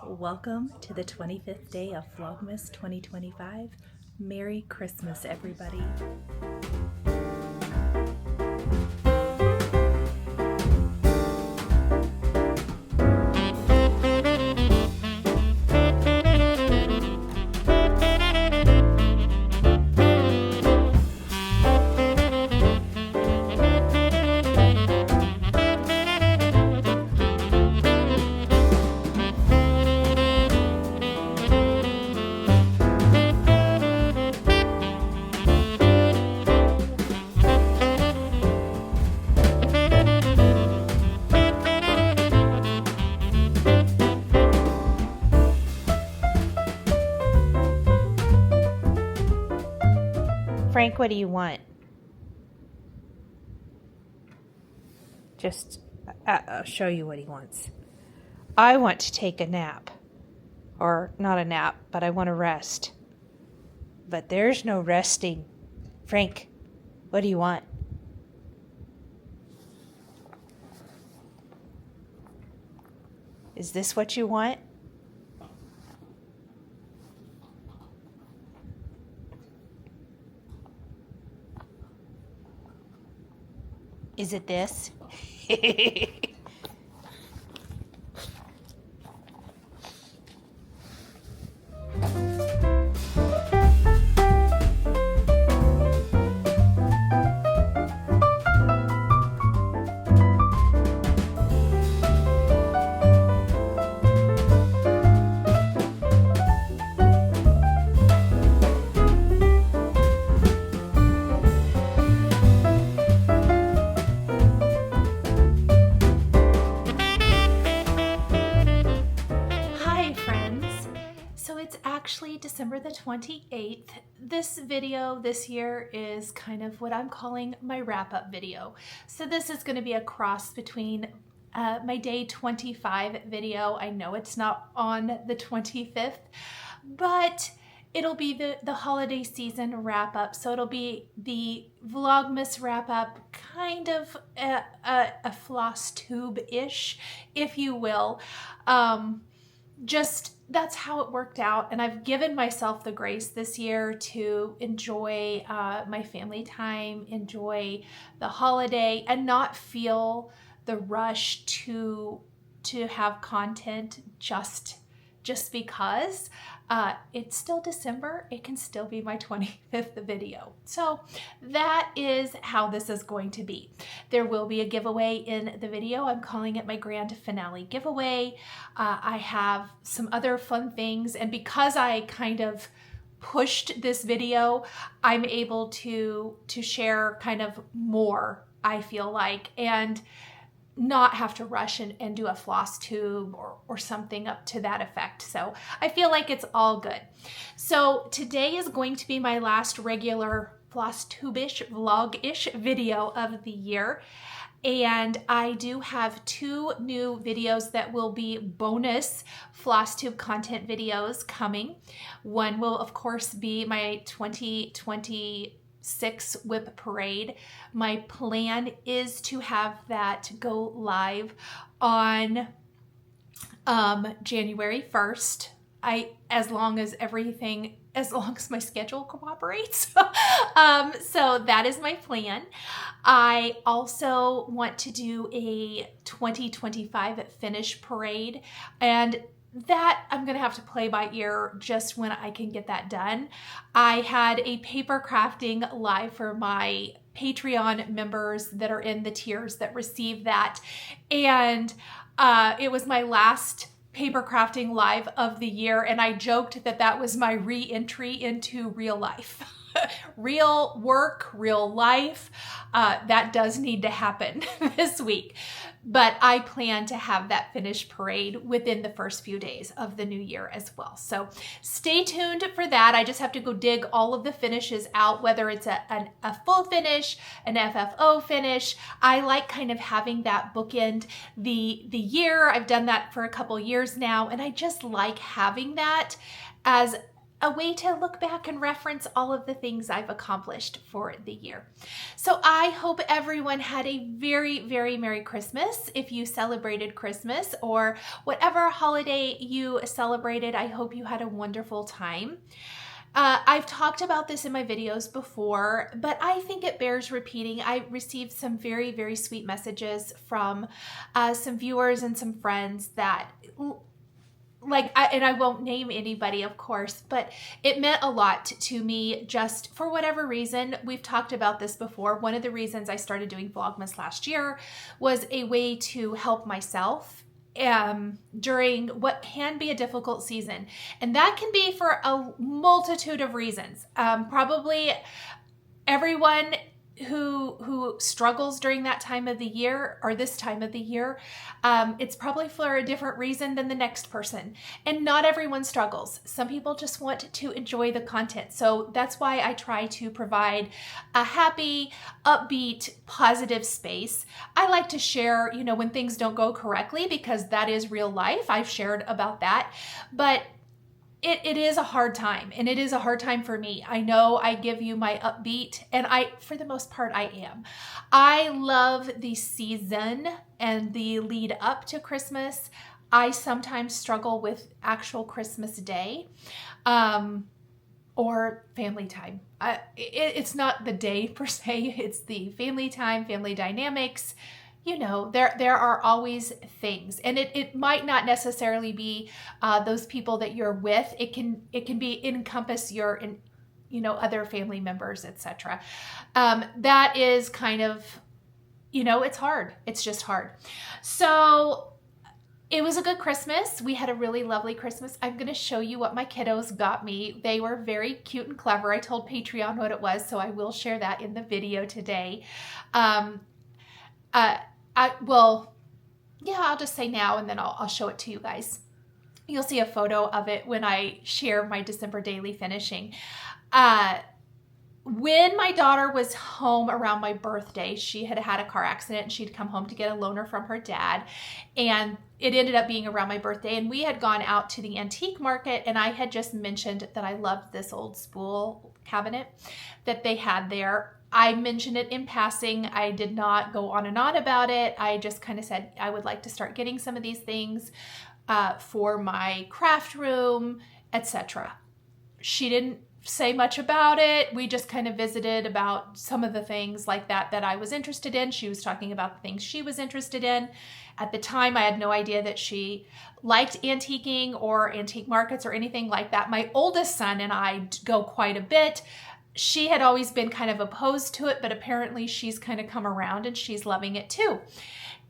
Welcome to the 25th day of Vlogmas 2025. Merry Christmas, everybody. Frank, what do you want? I'll show you what he wants. I want to take a nap. Or not a nap, but I want to rest. But there's no resting. Frank, what do you want? Is this what you want? Is it this? Actually December the 28th. This video this year is kind of what I'm calling my wrap-up video. So this is going to be a cross between my day 25 video. I know it's not on the 25th, but it'll be the holiday season wrap-up. So it'll be the Vlogmas wrap-up, kind of a floss tube-ish, if you will. Just that's how it worked out, and I've given myself the grace this year to enjoy my family time, enjoy the holiday, and not feel the rush to have content just because. It's still December. It can still be my 25th video. So that is how this is going to be. There will be a giveaway in the video. I'm calling it my grand finale giveaway. I have some other fun things, and because I kind of pushed this video, I'm able to share kind of more, I feel like, and not have to rush and do a floss tube or something up to that effect. So I feel like it's all good. So today is going to be my last regular floss tube-ish, vlog-ish video of the year. And I do have 2 new videos that will be bonus floss tube content videos coming. One will of course be my 2026 WIP parade. My plan is to have that go live on January 1st. As long as my schedule cooperates. So that is my plan. I also want to do a 2025 finish parade, and that I'm going to have to play by ear just when I can get that done. I had a paper crafting live for my Patreon members that are in the tiers that receive that. And it was my last paper crafting live of the year. And I joked that that was my re-entry into real life. Real work, real life. That does need to happen this week. But I plan to have that finished parade within the first few days of the new year as well. So stay tuned for that. I just have to go dig all of the finishes out, whether it's a full finish, an FFO finish. I like kind of having that bookend the year. I've done that for a couple years now, and I just like having that as a way to look back and reference all of the things I've accomplished for the year. So I hope everyone had a very, very Merry Christmas. If you celebrated Christmas or whatever holiday you celebrated, I hope you had a wonderful time. I've talked about this in my videos before, but I think it bears repeating. I received some very, very sweet messages from some viewers and some friends that and I won't name anybody, of course, but it meant a lot to me just for whatever reason. We've talked about this before. One of the reasons I started doing Vlogmas last year was a way to help myself during what can be a difficult season. And that can be for a multitude of reasons. Probably everyone who struggles during that time of the year or this time of the year, it's probably for a different reason than the next person. And not everyone struggles. Some people just want to enjoy the content. So that's why I try to provide a happy, upbeat, positive space. I like to share, when things don't go correctly, because that is real life. I've shared about that. But it is a hard time, and it is a hard time for me. I know I give you my upbeat, and for the most part, I am. I love the season and the lead up to Christmas. I sometimes struggle with actual Christmas Day or family time. It's not the day per se, it's the family time, family dynamics. There are always things, and it might not necessarily be those people that you're with. It can be encompass your, other family members, etc. That is kind of, it's hard. It's just hard. So it was a good Christmas. We had a really lovely Christmas. I'm going to show you what my kiddos got me. They were very cute and clever. I told Patreon what it was, so I will share that in the video today. I'll just say now, and then I'll show it to you guys. You'll see a photo of it when I share my December daily finishing. When my daughter was home around my birthday, she had had a car accident and she'd come home to get a loaner from her dad. And it ended up being around my birthday, and we had gone out to the antique market, and I had just mentioned that I loved this old spool cabinet that they had there. I mentioned it in passing. I did not go on and on about it. I just kind of said I would like to start getting some of these things for my craft room, etc. She didn't say much about it. We just kind of visited about some of the things like that I was interested in. She was talking about the things she was interested in. At the time, I had no idea that she liked antiquing or antique markets or anything like that. My oldest son and I go quite a bit. She had always been kind of opposed to it, but apparently she's kind of come around and she's loving it too.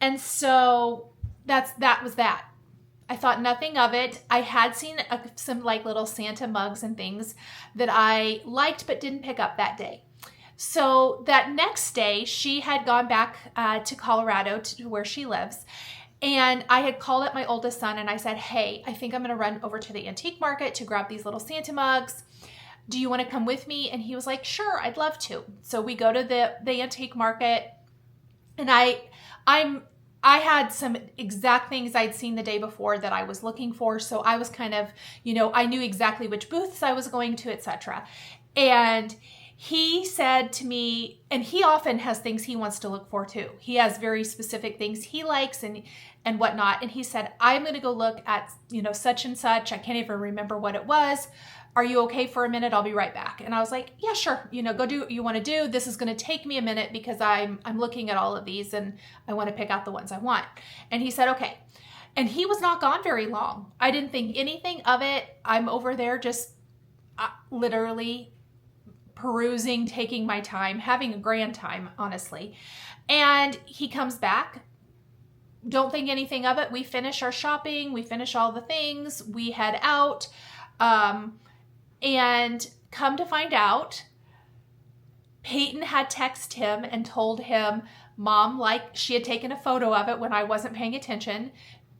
And so that was that. I thought nothing of it. I had seen some little Santa mugs and things that I liked but didn't pick up that day. So that next day, she had gone back to Colorado to where she lives. And I had called up my oldest son and I said, hey, I think I'm going to run over to the antique market to grab these little Santa mugs. Do you want to come with me? And he was like, sure, I'd love to. So we go to the antique market, and I had some exact things I'd seen the day before that I was looking for. So I was kind of, I knew exactly which booths I was going to, etc. And he said to me, and he often has things he wants to look for too. He has very specific things he likes and whatnot. And he said, I'm going to go look at, such and such. I can't even remember what it was. Are you okay for a minute? I'll be right back. And I was like, yeah, sure. Go do what you want to do. This is going to take me a minute because I'm looking at all of these and I want to pick out the ones I want. And he said, okay. And he was not gone very long. I didn't think anything of it. I'm over there just literally perusing, taking my time, having a grand time, honestly. And he comes back. Don't think anything of it. We finish our shopping. We finish all the things. We head out. And come to find out, Peyton had texted him and told him, Mom, she had taken a photo of it when I wasn't paying attention.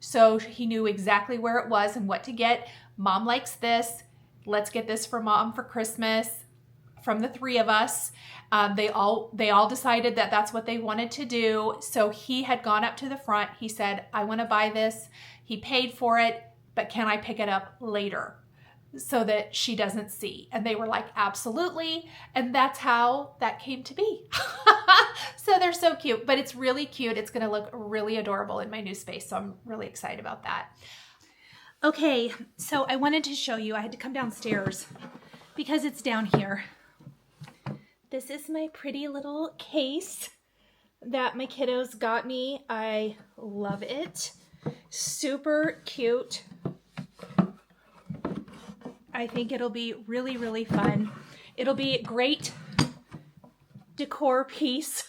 So he knew exactly where it was and what to get. Mom likes this. Let's get this for Mom for Christmas from the three of us. They all decided that that's what they wanted to do. So he had gone up to the front. He said, I want to buy this. He paid for it, but can I pick it up later? so that she doesn't see. And they were like, absolutely. And that's how that came to be. So they're so cute, but it's really cute. It's going to look really adorable in my new space. So I'm really excited about that. Okay, so I wanted to show you, I had to come downstairs because it's down here. This is my pretty little case that my kiddos got me. I love it. Super cute. I think it'll be really, really fun. It'll be a great decor piece.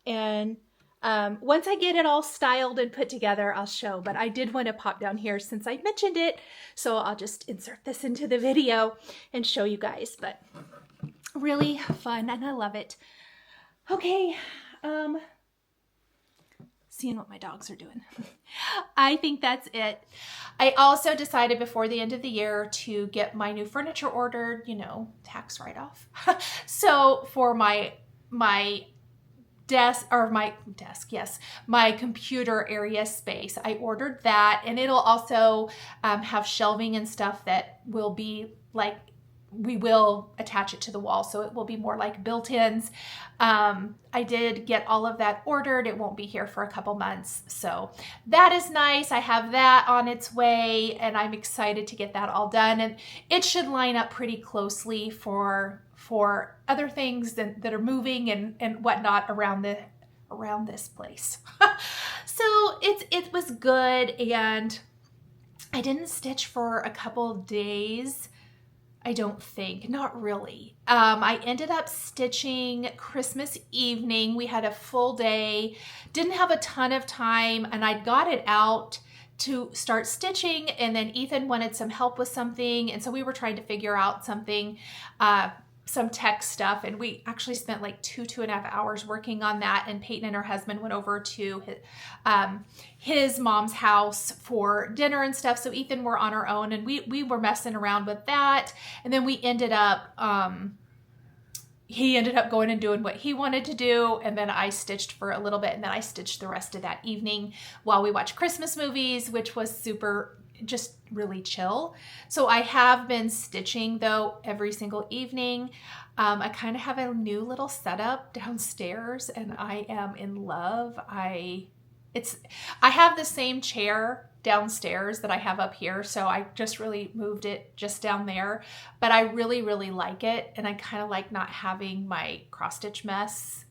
And once I get it all styled and put together, I'll show. But I did want to pop down here since I mentioned it. So I'll just insert this into the video and show you guys. But really fun and I love it. Okay. Seeing what my dogs are doing. I think that's it. I also decided before the end of the year to get my new furniture ordered, you know, tax write-off. So for my desk, yes, my computer area space, I ordered that, and it'll also have shelving and stuff that will be like, we will attach it to the wall, so it will be more like built-ins. I did get all of that ordered. It won't be here for a couple months, so that is nice. I have that on its way, and I'm excited to get that all done, and it should line up pretty closely for other things that are moving and whatnot around this place. So it was good, and I didn't stitch for a couple days. I don't think, not really. I ended up stitching Christmas evening. We had a full day, didn't have a ton of time, and I got it out to start stitching, and then Ethan wanted some help with something, and so we were trying to figure out something, some tech stuff, and we actually spent like 2.5 hours working on that, and Peyton and her husband went over to his mom's house for dinner and stuff, so Ethan were on our own, and we were messing around with that, and then we ended up, he ended up going and doing what he wanted to do, and then I stitched for a little bit, and then I stitched the rest of that evening while we watched Christmas movies, which was super, just really chill. So I have been stitching though every single evening. I kind of have a new little setup downstairs, and I am in love. I have the same chair downstairs that I have up here, so I just really moved it just down there, but I really, really like it, and I kind of like not having my cross stitch mess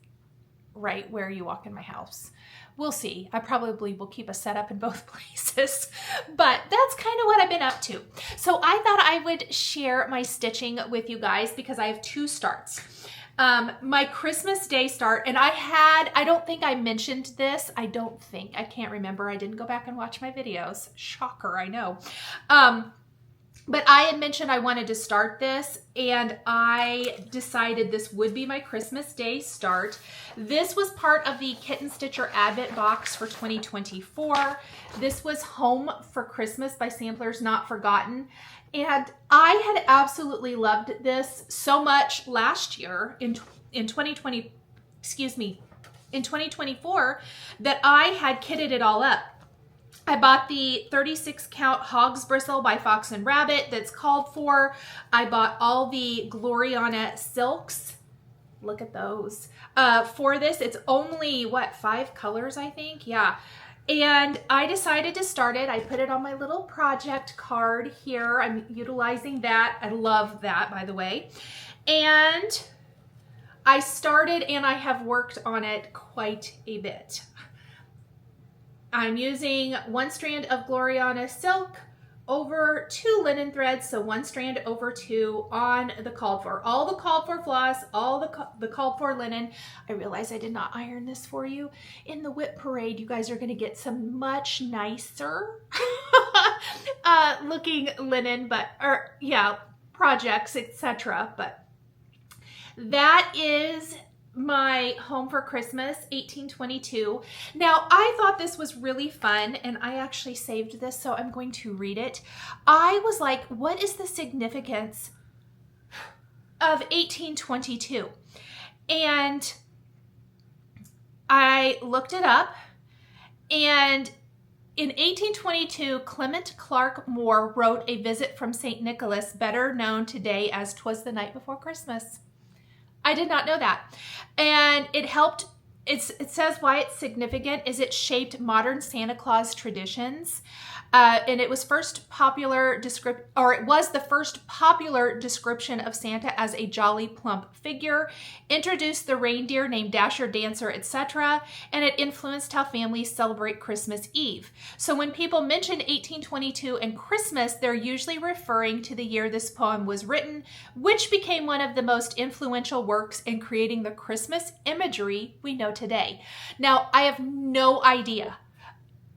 right where you walk in my house. We'll see. I probably will keep a setup in both places, but that's kind of what I've been up to. So I thought I would share my stitching with you guys because I have 2 starts. My Christmas Day start, and I don't think I mentioned this. I can't remember. I didn't go back and watch my videos. Shocker, I know. But I had mentioned I wanted to start this, and I decided this would be my Christmas Day start. This was part of the Kitten Stitcher Advent box for 2024. This was Home for Christmas by Samplers Not Forgotten. And I had absolutely loved this so much last year in 2024 that I had kitted it all up. I bought the 36 count Hogsbristle by Fox and Rabbit that's called for. I bought all the Gloriana silks. Look at those. For this, it's only, what, 5 colors, I think? Yeah. And I decided to start it. I put it on my little project card here. I'm utilizing that. I love that, by the way. And I started, and I have worked on it quite a bit. I'm using 1 strand of Gloriana silk over 2 linen threads, so 1 strand over 2 on the called for. All the called for floss, all the called for linen. I realize I did not iron this for you. In the WIP parade, you guys are going to get some much nicer looking linen, projects, etc. But that is my Home for Christmas 1822. Now, I thought this was really fun, and I actually saved this, so I'm going to read it. I was like, what is the significance of 1822? And I looked it up, and In 1822, Clement Clarke Moore wrote A Visit from St. Nicholas, better known today as 'Twas the Night Before Christmas. I did not know that. And it helped, it says why it's significant is it shaped modern Santa Claus traditions. And it was the first popular description of Santa as a jolly plump figure, introduced the reindeer named Dasher, Dancer, etc., and it influenced how families celebrate Christmas Eve. So when people mention 1822 and Christmas, they're usually referring to the year this poem was written, which became one of the most influential works in creating the Christmas imagery we know today. Now, I have no idea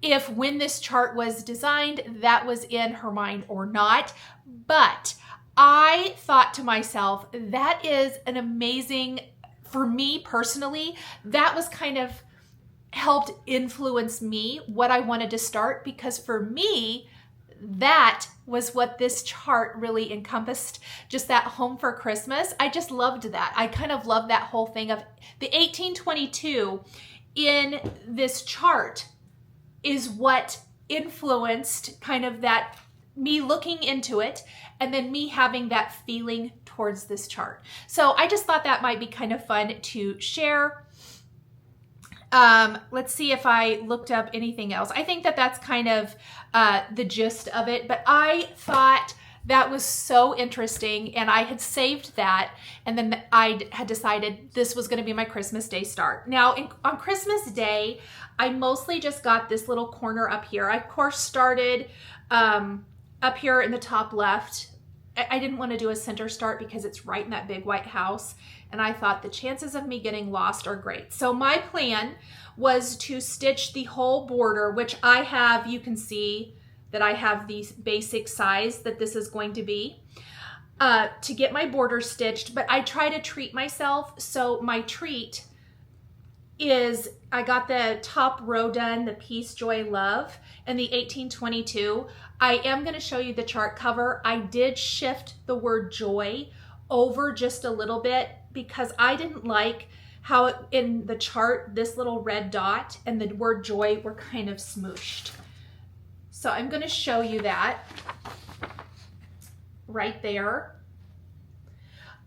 if when this chart was designed, that was in her mind or not. But I thought to myself, that is an amazing, for me personally, that was kind of helped influence me what I wanted to start, because for me, that was what this chart really encompassed, just that home for Christmas. I just loved that. I kind of loved that whole thing of the 1822 in this chart is what influenced kind of that, me looking into it and then me having that feeling towards this chart. So I just thought that might be kind of fun to share. Let's see if I looked up anything else. I think that that's kind of the gist of it, but I thought that was so interesting, and I had saved that, and then I had decided this was going to be my Christmas Day start. Now, on Christmas Day, I mostly just got this little corner up here. I, of course, started up here in the top left. I didn't want to do a center start because it's right in that big white house, and I thought the chances of me getting lost are great. So my plan was to stitch the whole border, which I have, you can see that I have the basic size that this is going to be, to get my border stitched, but I try to treat myself. So my treat is, I got the top row done, the Peace, Joy, Love, and the 1822. I am gonna show you the chart cover. I did shift the word joy over just a little bit because I didn't like how in the chart, this little red dot and the word joy were kind of smooshed. So I'm going to show you that right there.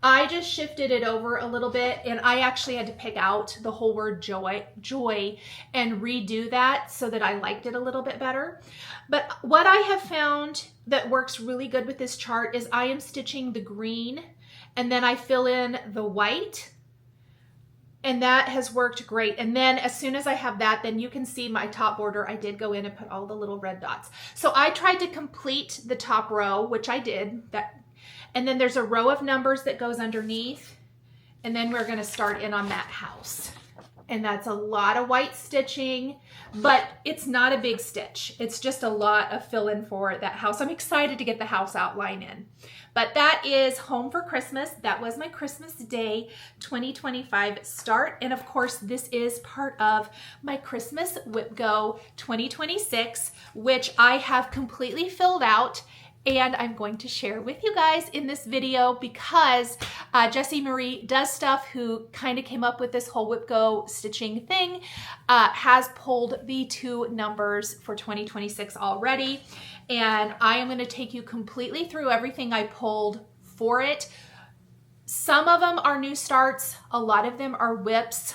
I just shifted it over a little bit, and I actually had to pick out the whole word joy and redo that so that I liked it a little bit better. But what I have found that works really good with this chart is I am stitching the green and then I fill in the white. And that has worked great. And then as soon as I have that, then you can see my top border. I did go in and put all the little red dots. So I tried to complete the top row, which I did. And then there's a row of numbers that goes underneath. And then we're going to start in on that house. And that's a lot of white stitching, but it's not a big stitch. It's just a lot of fill in for that house. I'm excited to get the house outline in. But that is Home for Christmas. That was my Christmas Day 2025 start. And of course, this is part of my Christmas WIPGO 2026, which I have completely filled out. And I'm going to share with you guys in this video because Jessie Marie Does Stuff, who kind of came up with this whole WIPGO stitching thing, has pulled the 2 numbers for 2026 already. And I am going to take you completely through everything I pulled for it. Some of them are new starts. A lot of them are WIPs.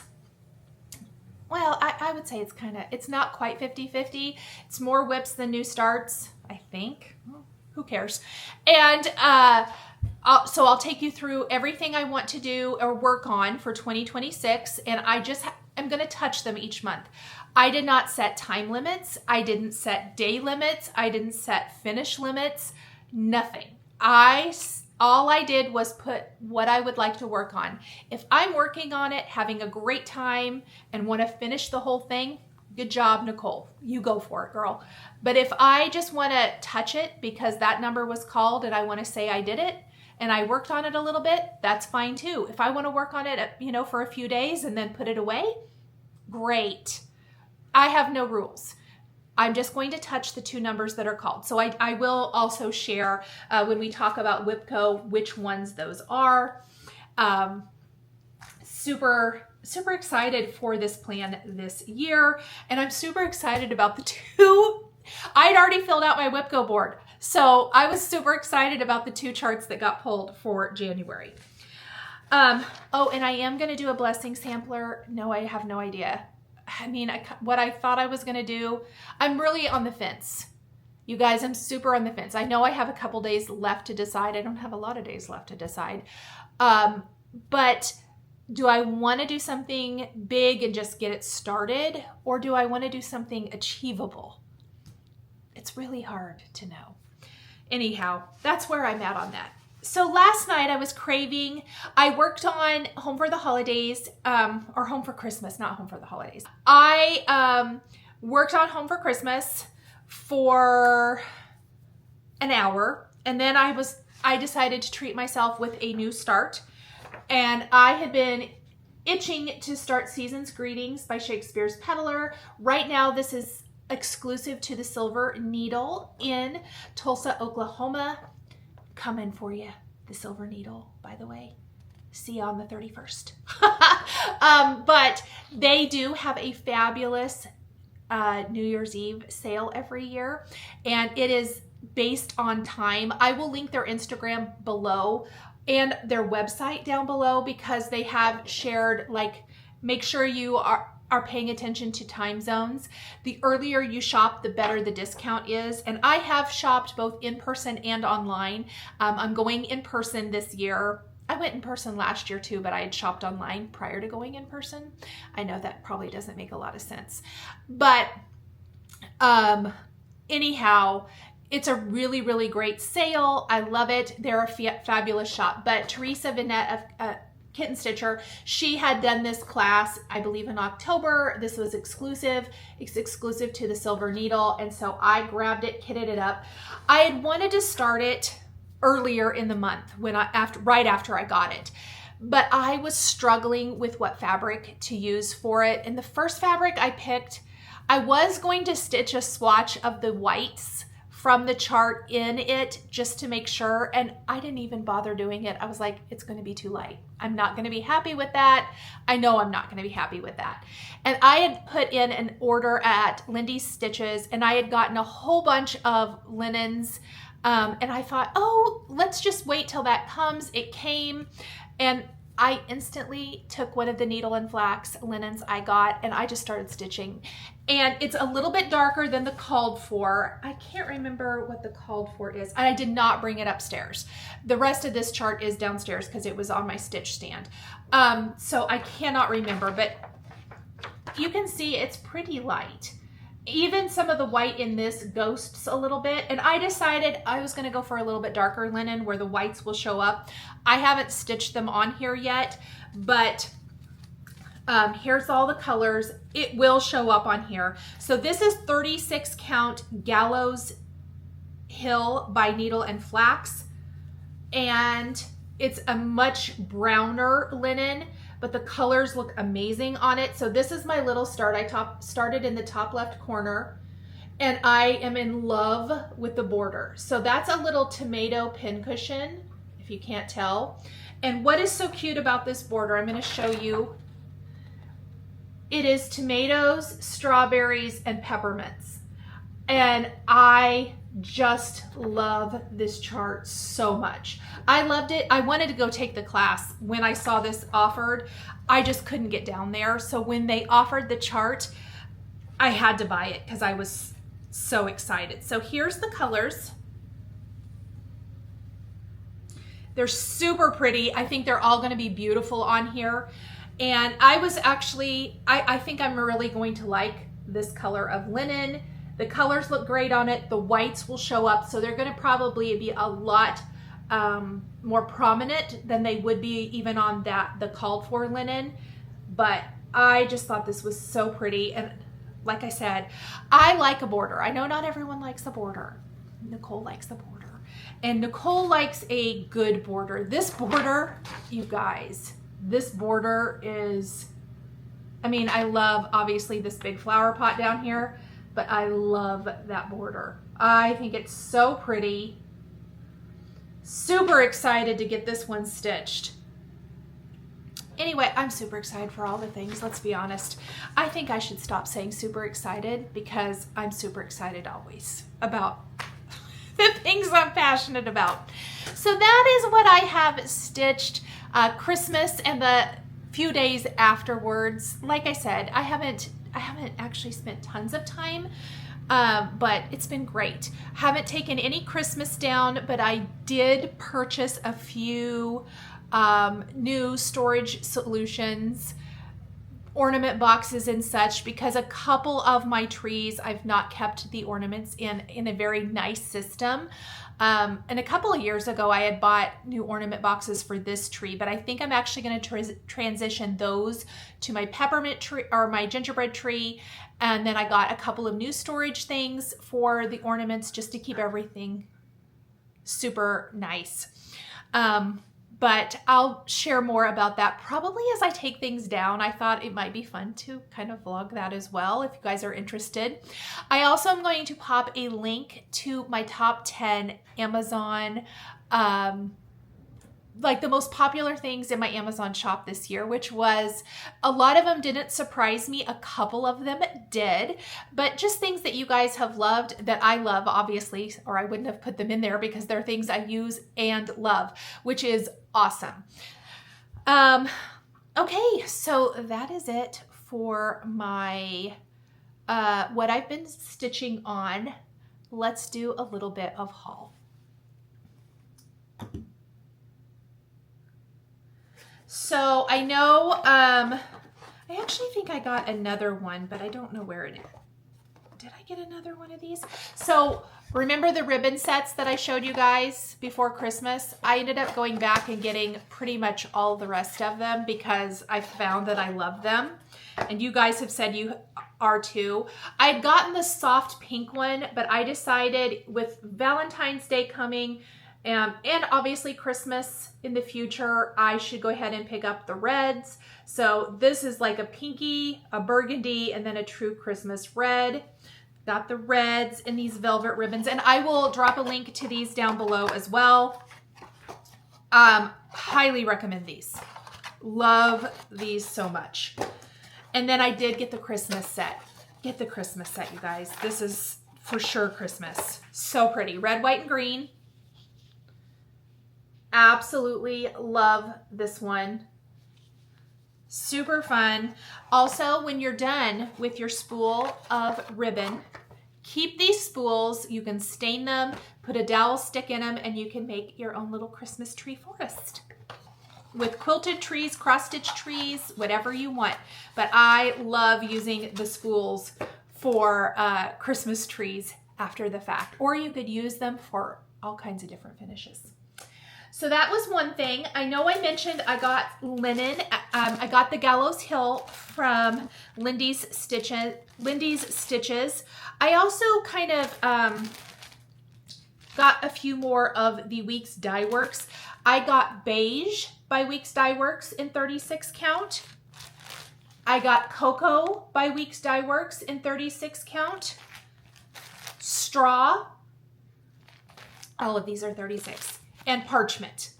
Well, I would say it's not quite 50-50. It's more WIPs than new starts, I think. Who cares? And so I'll take you through everything I want to do or work on for 2026. And I just am going to touch them each month. I did not set time limits. I didn't set day limits. I didn't set finish limits. Nothing. All I did was put what I would like to work on. If I'm working on it, having a great time, and want to finish the whole thing, good job, Nicole. You go for it, girl. But if I just want to touch it because that number was called and I want to say I did it and I worked on it a little bit, that's fine too. If I want to work on it, for a few days and then put it away, great. I have no rules. I'm just going to touch the 2 numbers that are called. So I will also share when we talk about WIPGO which ones those are. Super excited for this plan this year, and I'm super excited about the 2 I'd already filled out my WIPGO board. So I was super excited about the 2 charts that got pulled for January. Oh, and I am going to do a blessing sampler. No, I have no idea. I mean, what I thought I was going to do, I'm really on the fence. You guys, I'm super on the fence. I know I have a couple days left to decide. I don't have a lot of days left to decide. But do I want to do something big and just get it started? Or do I want to do something achievable? It's really hard to know. Anyhow, that's where I'm at on that. So last night I was craving, I worked on Home for the Holidays, or Home for Christmas, not Home for the Holidays. I worked on Home for Christmas for an hour, and then I decided to treat myself with a new start. And I had been itching to start Season's Greetings by Shakespeare's Peddler. Right now this is exclusive to the Silver Needle in Tulsa, Oklahoma. Coming for you, the Silver Needle, by the way. See you on the 31st. But they do have a fabulous New Year's Eve sale every year, and it is based on time. I will link their Instagram below and their website down below, because they have shared, like, make sure you are paying attention to time zones. The earlier you shop, the better the discount is. And I have shopped both in person and online. I'm going in person this year. I went in person last year too, but I had shopped online prior to going in person. I know that probably doesn't make a lot of sense. But anyhow, it's a really, really great sale. I love it. They're a fabulous shop. But Teresa Vinette of Kitten Stitcher, she had done this class, I believe, in October. This was exclusive. It's exclusive to the Silver Needle, and so I grabbed it, kitted it up. I had wanted to start it earlier in the month, right after I got it, but I was struggling with what fabric to use for it. And the first fabric I picked, I was going to stitch a swatch of the whites from the chart in it just to make sure, and I didn't even bother doing it. I was like, it's going to be too light. I'm not going to be happy with that. I know I'm not going to be happy with that. And I had put in an order at Lindy's Stitches, and I had gotten a whole bunch of linens, and I thought, oh, let's just wait till that comes. It came, and I instantly took one of the needle and flax linens I got, and I just started stitching. And it's a little bit darker than the called for. I can't remember what the called for is. I did not bring it upstairs. The rest of this chart is downstairs because it was on my stitch stand. So I cannot remember, but you can see it's pretty light. Even some of the white in this ghosts a little bit, and I decided I was going to go for a little bit darker linen where the whites will show up. I haven't stitched them on here yet, but here's all the colors. It will show up on here. So this is 36 count Gallows Hill by Needle and Flax, and it's a much browner linen, but the colors look amazing on it. So this is my little start. I started in the top left corner, and I am in love with the border. So that's a little tomato pincushion, if you can't tell. And what is so cute about this border, I'm going to show you. It is tomatoes, strawberries, and peppermints. And I just love this chart so much. I loved it. I wanted to go take the class when I saw this offered. I just couldn't get down there. So when they offered the chart, I had to buy it because I was so excited. So here's the colors. They're super pretty. I think they're all going to be beautiful on here. And I was actually, I think I'm really going to like this color of linen. The colors look great on it. The whites will show up. So they're going to probably be a lot more prominent than they would be even on the called for linen. But I just thought this was so pretty. And like I said, I like a border. I know not everyone likes a border. Nicole likes a border. And Nicole likes a good border. This border, you guys, this border is, I mean, I love obviously this big flower pot down here, but I love that border. I think it's so pretty. Super excited to get this one stitched. Anyway, I'm super excited for all the things, let's be honest. I think I should stop saying super excited because I'm super excited always about the things I'm passionate about. So that is what I have stitched Christmas and the few days afterwards. Like I said, I haven't actually spent tons of time, but it's been great. Haven't taken any Christmas down, but I did purchase a few new storage solutions, ornament boxes and such, because a couple of my trees I've not kept the ornaments in a very nice system. And a couple of years ago I had bought new ornament boxes for this tree, but I think I'm actually going to transition those to my peppermint tree or my gingerbread tree. And then I got a couple of new storage things for the ornaments just to keep everything super nice. But I'll share more about that probably as I take things down. I thought it might be fun to kind of vlog that as well if you guys are interested. I also am going to pop a link to my top 10 Amazon, like the most popular things in my Amazon shop this year, which was a lot of them didn't surprise me. A couple of them did, but just things that you guys have loved that I love, obviously, or I wouldn't have put them in there because they're things I use and love, which is awesome. Okay, so that is it for my, what I've been stitching on. Let's do a little bit of haul. So I know, I actually think I got another one, but I don't know where it is. Did I get another one of these? So remember the ribbon sets that I showed you guys before Christmas? I ended up going back and getting pretty much all the rest of them because I found that I love them. And you guys have said you are too. I'd gotten the soft pink one, but I decided with Valentine's Day coming, and obviously Christmas in the future, I should go ahead and pick up the reds. So this is like a pinky, a burgundy, and then a true Christmas red. Got the reds and these velvet ribbons, and I will drop a link to these down below as well. Highly recommend these. Love these so much. And then I did get the Christmas set. Get the Christmas set, you guys. This is for sure Christmas. So pretty. Red, white, and green. Absolutely love this one. Super fun. Also, when you're done with your spool of ribbon, keep these spools. You can stain them, put a dowel stick in them, and you can make your own little Christmas tree forest with quilted trees, cross-stitch trees, whatever you want. But I love using the spools for Christmas trees after the fact, or you could use them for all kinds of different finishes. So that was one thing. I know I mentioned I got linen. I got the Gallows Hill from Lindy's Stitches. I also kind of got a few more of the Weeks Dye Works. I got Beige by Weeks Dye Works in 36 count. I got Cocoa by Weeks Dye Works in 36 count. Straw. All of these are 36. And Parchment.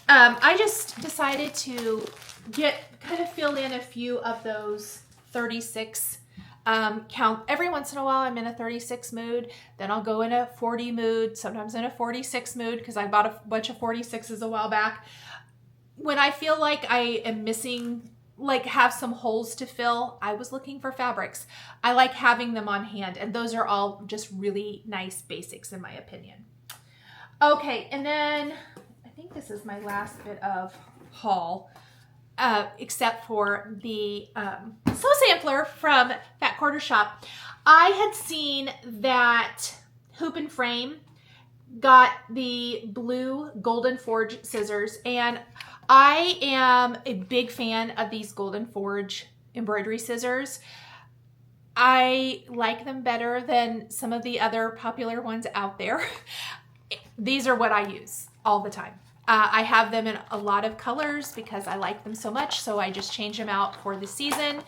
I just decided to kind of fill in a few of those 36 count. Every once in a while I'm in a 36 mood, then I'll go in a 40 mood, sometimes in a 46 mood because I bought a bunch of 46s a while back. When I feel like I am missing, like have some holes to fill, I was looking for fabrics. I like having them on hand, and those are all just really nice basics in my opinion. Okay, and then I think this is my last bit of haul, except for the sew sampler from Fat Quarter Shop. I had seen that Hoop and Frame got the blue Golden Forge scissors, and I am a big fan of these Golden Forge embroidery scissors. I like them better than some of the other popular ones out there. These are what I use all the time. I have them in a lot of colors because I like them so much, so I just change them out for the season.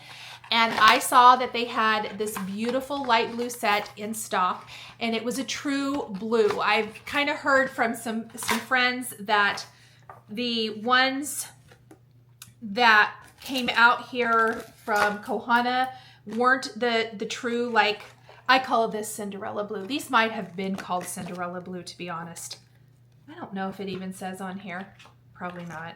And I saw that they had this beautiful light blue set in stock, and it was a true blue. I've kind of heard from some friends that the ones that came out here from Kohana weren't the true, like, I call this Cinderella blue. These might have been called Cinderella blue, to be honest. I don't know if it even says on here. Probably not.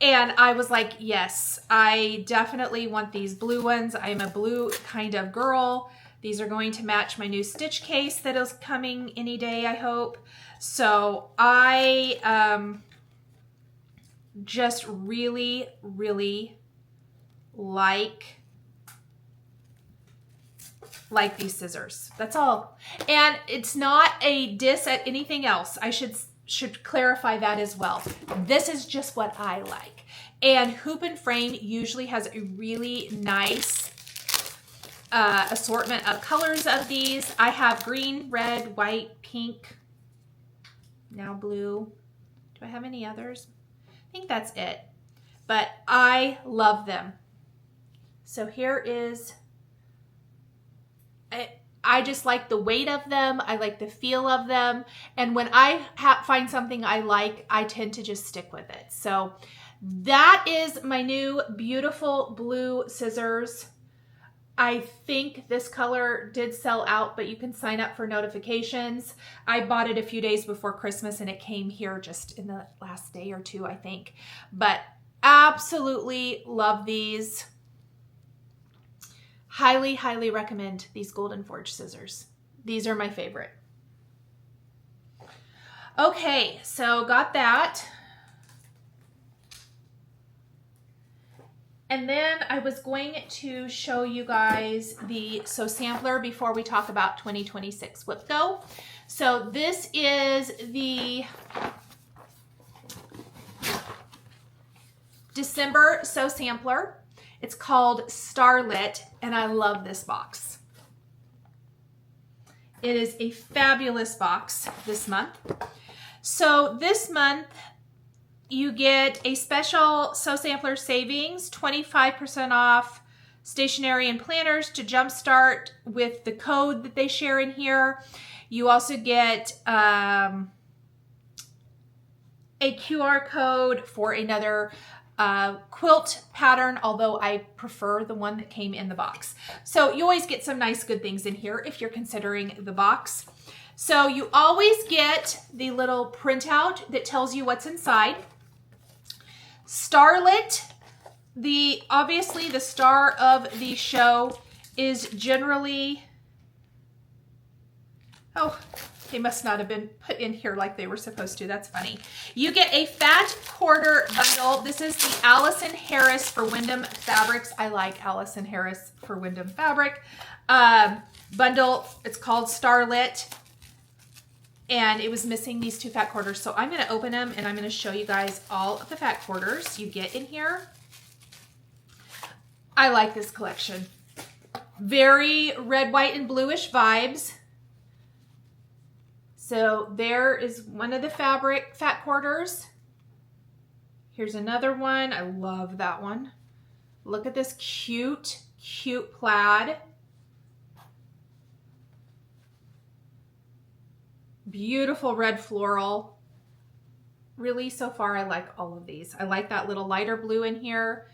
And I was like, yes, I definitely want these blue ones. I'm a blue kind of girl. These are going to match my new stitch case that is coming any day, I hope. So I just really, really like these scissors. That's all. And it's not a diss at anything else. I should clarify that as well. This is just what I like. And Hoop and Frame usually has a really nice assortment of colors of these. I have green, red, white, pink, now blue. Do I have any others? I think that's it. But I love them. So here is, I just like the weight of them. I like the feel of them. And when I find something I like, I tend to just stick with it. So that is my new beautiful blue scissors. I think this color did sell out, but you can sign up for notifications. I bought it a few days before Christmas and it came here just in the last day or two, I think. But absolutely love these. Highly, highly recommend these Golden Forge scissors. These are my favorite. Okay, so got that. And then I was going to show you guys the Sew Sampler before we talk about 2026 WIPGO. So this is the December Sew Sampler. It's called Starlit, and I love this box. It is a fabulous box this month. So this month, you get a special Sew Sampler savings, 25% off stationery and planners to jumpstart with the code that they share in here. You also get a QR code for another quilt pattern, although I prefer the one that came in the box. So you always get some nice good things in here if you're considering the box. So you always get the little printout that tells you what's inside. Starlit, obviously the star of the show is generally, oh, they must not have been put in here like they were supposed to. That's funny. You get a fat quarter bundle. This is the Allison Harris for Wyndham Fabrics. I like Allison Harris for Wyndham Fabric. Bundle, it's called Starlit. And it was missing these two fat quarters. So I'm going to open them and I'm going to show you guys all of the fat quarters you get in here. I like this collection. Very red, white, and bluish vibes. So there is one of the fabric fat quarters. Here's another one. I love that one. Look at this cute, cute plaid. Beautiful red floral. Really, so far, I like all of these. I like that little lighter blue in here.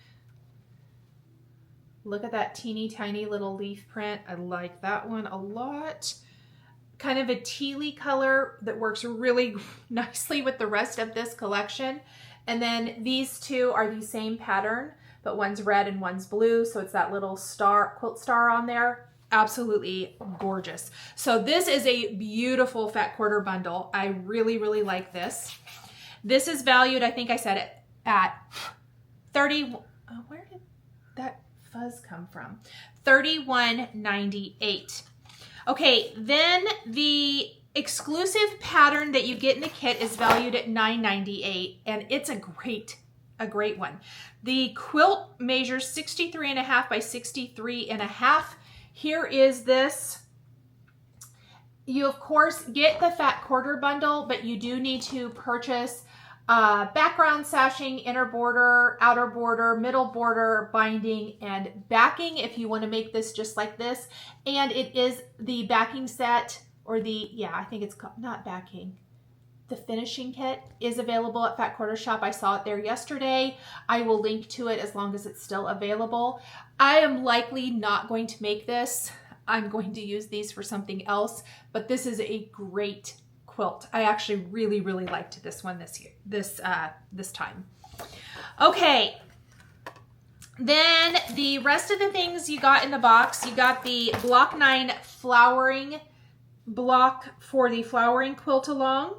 Look at that teeny tiny little leaf print. I like that one a lot. Kind of a tealy color that works really nicely with the rest of this collection. And then these two are the same pattern, but one's red and one's blue. So it's that little star, quilt star on there. Absolutely gorgeous. So this is a beautiful fat quarter bundle. I really, really like this. This is valued, I think I said it, at 30, where did that fuzz come from? $31.98. Okay, then the exclusive pattern that you get in the kit is valued at $9.98, and it's a great one. The quilt measures 63.5 by 63.5. Here is this. You, of course, get the fat quarter bundle, but you do need to purchase background sashing, inner border, outer border, middle border, binding, and backing if you want to make this just like this. And it is the backing set, or the, yeah, I think it's called, not backing. The finishing kit is available at Fat Quarter Shop. I saw it there yesterday. I will link to it as long as it's still available. I am likely not going to make this. I'm going to use these for something else, but this is a great quilt. I actually really, really liked this one this year, this time. Okay. Then the rest of the things you got in the box, you got the block 9 flowering block for the flowering quilt along.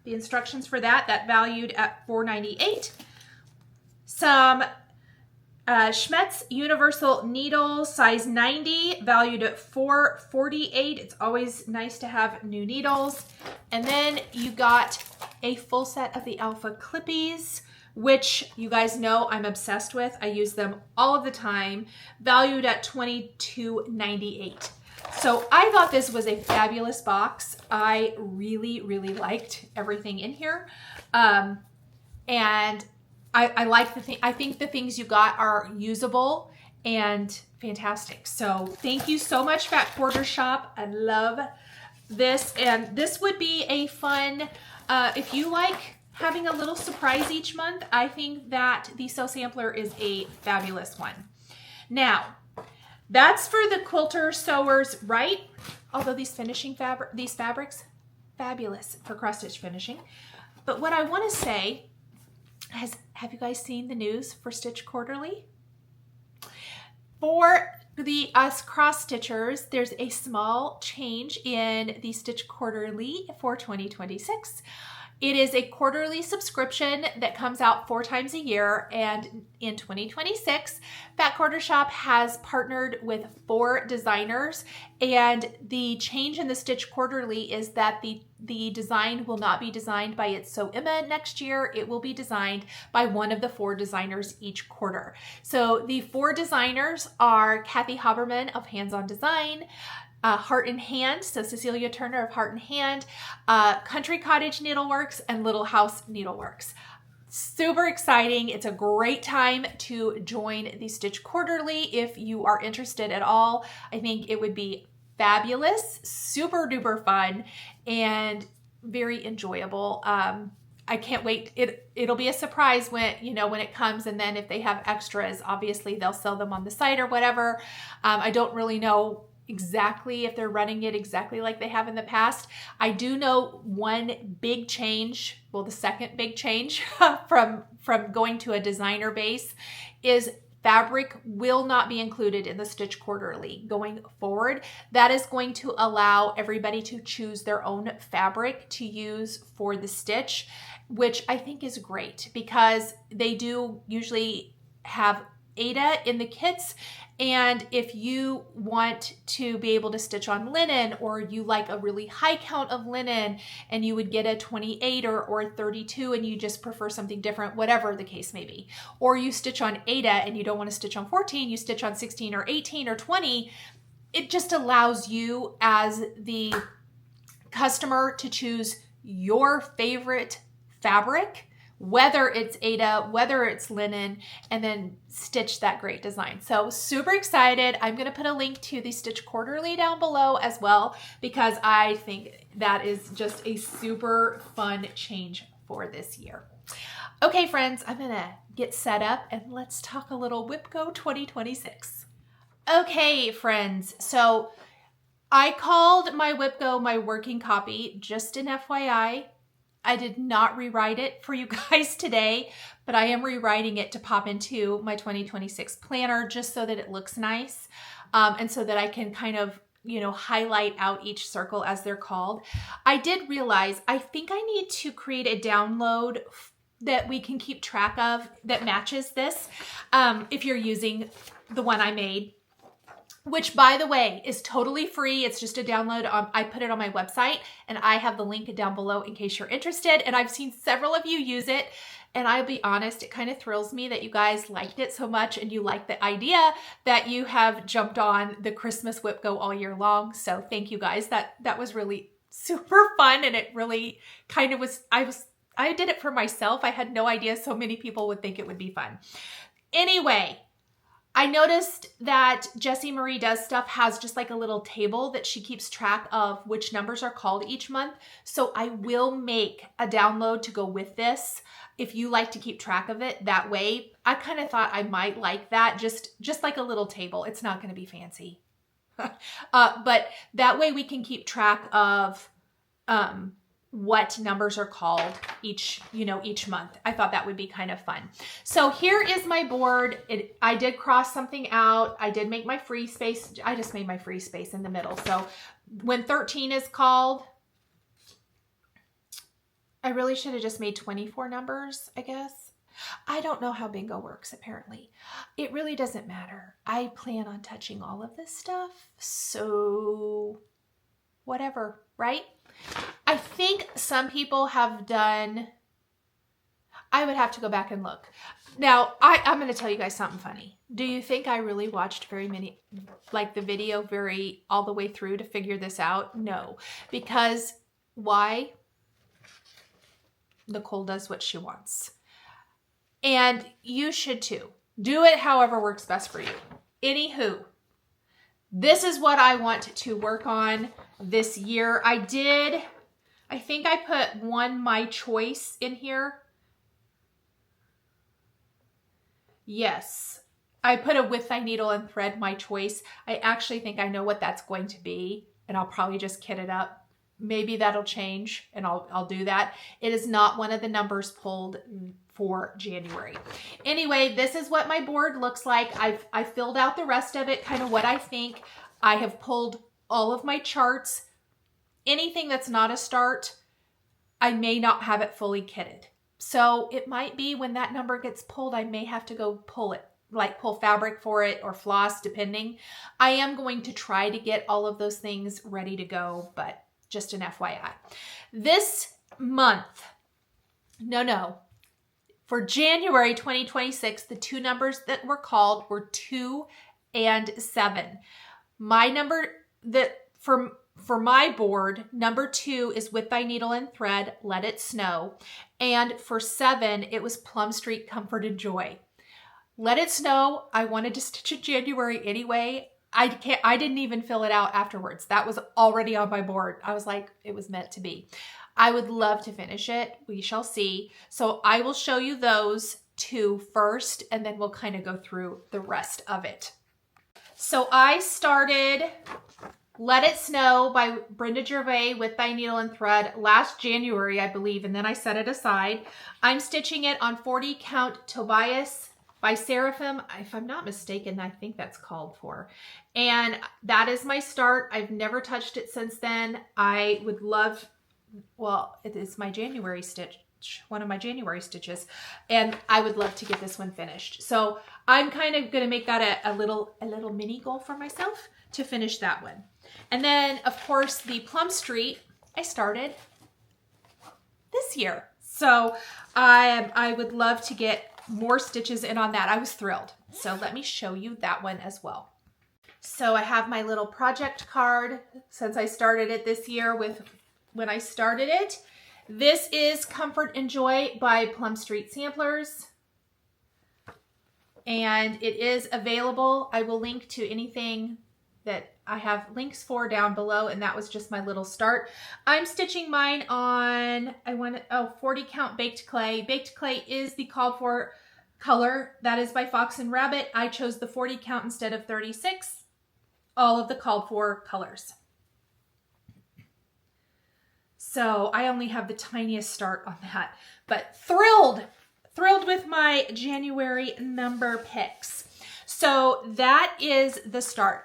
The instructions for that valued at $4.98. Some Schmetz Universal Needle size 90, valued at $4.48. It's always nice to have new needles. And then you got a full set of the Alpha Clippies, which you guys know I'm obsessed with. I use them all of the time, valued at $22.98. So I thought this was a fabulous box. I really, really liked everything in here. And I like the thing. I think the things you got are usable and fantastic. So thank you so much, Fat Quarter Shop. I love this. And this would be a fun, if you like having a little surprise each month, I think that the Sew Sampler is a fabulous one. Now, that's for the quilter sewers, right? Although these fabrics, fabulous for cross stitch finishing. But what I want to say is, have you guys seen the news for Stitch Quarterly? For us cross stitchers, there's a small change in the Stitch Quarterly for 2026. It is a quarterly subscription that comes out 4 times a year, and in 2026, Fat Quarter Shop has partnered with 4 designers, and the change in the Stitch Quarterly is that the design will not be designed by It's Sew Emma next year. It will be designed by one of the 4 designers each quarter. So the 4 designers are Kathy Haberman of Hands On Design, Heart in Hand, so Cecilia Turner of Heart in Hand, Country Cottage Needleworks, and Little House Needleworks. Super exciting. It's a great time to join the Stitch Quarterly if you are interested at all. I think it would be fabulous, super duper fun, and very enjoyable. I can't wait. It'll be a surprise when it comes, and then if they have extras, obviously they'll sell them on the site or whatever. I don't really know exactly if they're running it exactly like they have in the past. I do know one big change, well, the second big change from going to a designer base is fabric will not be included in the Stitch Quarterly going forward. That is going to allow everybody to choose their own fabric to use for the stitch, which I think is great because they do usually have Aida in the kits. And if you want to be able to stitch on linen, or you like a really high count of linen and you would get a 28 or 32 and you just prefer something different, whatever the case may be, or you stitch on Aida and you don't want to stitch on 14, you stitch on 16 or 18 or 20, it just allows you as the customer to choose your favorite fabric, whether it's Aida, whether it's linen, and then stitch that great design. So super excited. I'm going to put a link to the Stitch Quarterly down below as well, because I think that is just a super fun change for this year. Okay, friends, I'm going to get set up and let's talk a little WIPGO 2026. Okay, friends, so I called my WIPGO my working copy, just an FYI. I did not rewrite it for you guys today, but I am rewriting it to pop into my 2026 planner just so that it looks nice, and so that I can kind of, highlight out each circle as they're called. I did realize I think I need to create a download that we can keep track of that matches this if you're using the one I made, which, by the way, is totally free. It's just a download. I put it on my website, and I have the link down below in case you're interested. And I've seen several of you use it, and I'll be honest, it kind of thrills me that you guys liked it so much, and you like the idea that you have jumped on the Christmas WIPGO all year long. So thank you guys. That was really super fun, and it really kind of was. I did it for myself. I had no idea so many people would think it would be fun. Anyway, I noticed that Jessie Marie Does Stuff has just like a little table that she keeps track of which numbers are called each month. So I will make a download to go with this if you like to keep track of it that way. I kind of thought I might like that, just like a little table. It's not going to be fancy. But that way we can keep track of what numbers are called each month. I thought that would be kind of fun. So here is my board. I did cross something out. I did make my free space. I just made my free space in the middle. So when 13 is called, I really should have just made 24 numbers, I guess. I don't know how bingo works, apparently. It really doesn't matter. I plan on touching all of this stuff, so whatever, right? I think some people have done, I would have to go back and look. Now, I'm going to tell you guys something funny. Do you think I really watched very many, like the video all the way through to figure this out? No. Because why? Nichol does what she wants. And you should too. Do it however works best for you. Anywho, this is what I want to work on this year. I think I put one My Choice in here. Yes, I put a With Thy Needle and Thread My Choice. I actually think I know what that's going to be, and I'll probably just kit it up. Maybe that'll change, and I'll do that. It is not one of the numbers pulled for January. Anyway, this is what my board looks like. I filled out the rest of it, kind of what I think. I have pulled all of my charts. Anything that's not a start, I may not have it fully kitted. So it might be when that number gets pulled, I may have to go pull it, like pull fabric for it or floss, depending. I am going to try to get all of those things ready to go, but just an FYI. This month, for January 2026, the two numbers that were called were 2 and 7. My number that for my board, number 2 is With Thy Needle and Thread, Let It Snow. And for 7, it was Plum Street, Comfort and Joy. Let It Snow, I wanted to stitch in January anyway. I didn't even fill it out afterwards. That was already on my board. I was like, it was meant to be. I would love to finish it. We shall see. So I will show you those two first, and then we'll kind of go through the rest of it. So I started Let It Snow by Brenda Gervais With Thy Needle and Thread last January, I believe, and then I set it aside. I'm stitching it on 40 count Tobias by Seraphim. If I'm not mistaken, I think that's called for. And that is my start. I've never touched it since then. I would love, well, it is my January stitch, one of my January stitches, and I would love to get this one finished. So I'm kind of going to make that a little mini goal for myself to finish that one. And then, of course, the Plum Street, I started this year. So I would love to get more stitches in on that. I was thrilled. So let me show you that one as well. So I have my little project card since I started it this year with when I started it. This is Comfort and Joy by Plum Street Samplers. And it is available. I will link to anything that I have links for down below, and that was just my little start. I'm stitching mine on, 40 count baked clay. Baked clay is the called for color. That is by Fox and Rabbit. I chose the 40 count instead of 36. All of the called for colors. So I only have the tiniest start on that, but thrilled with my January number picks. So that is the start.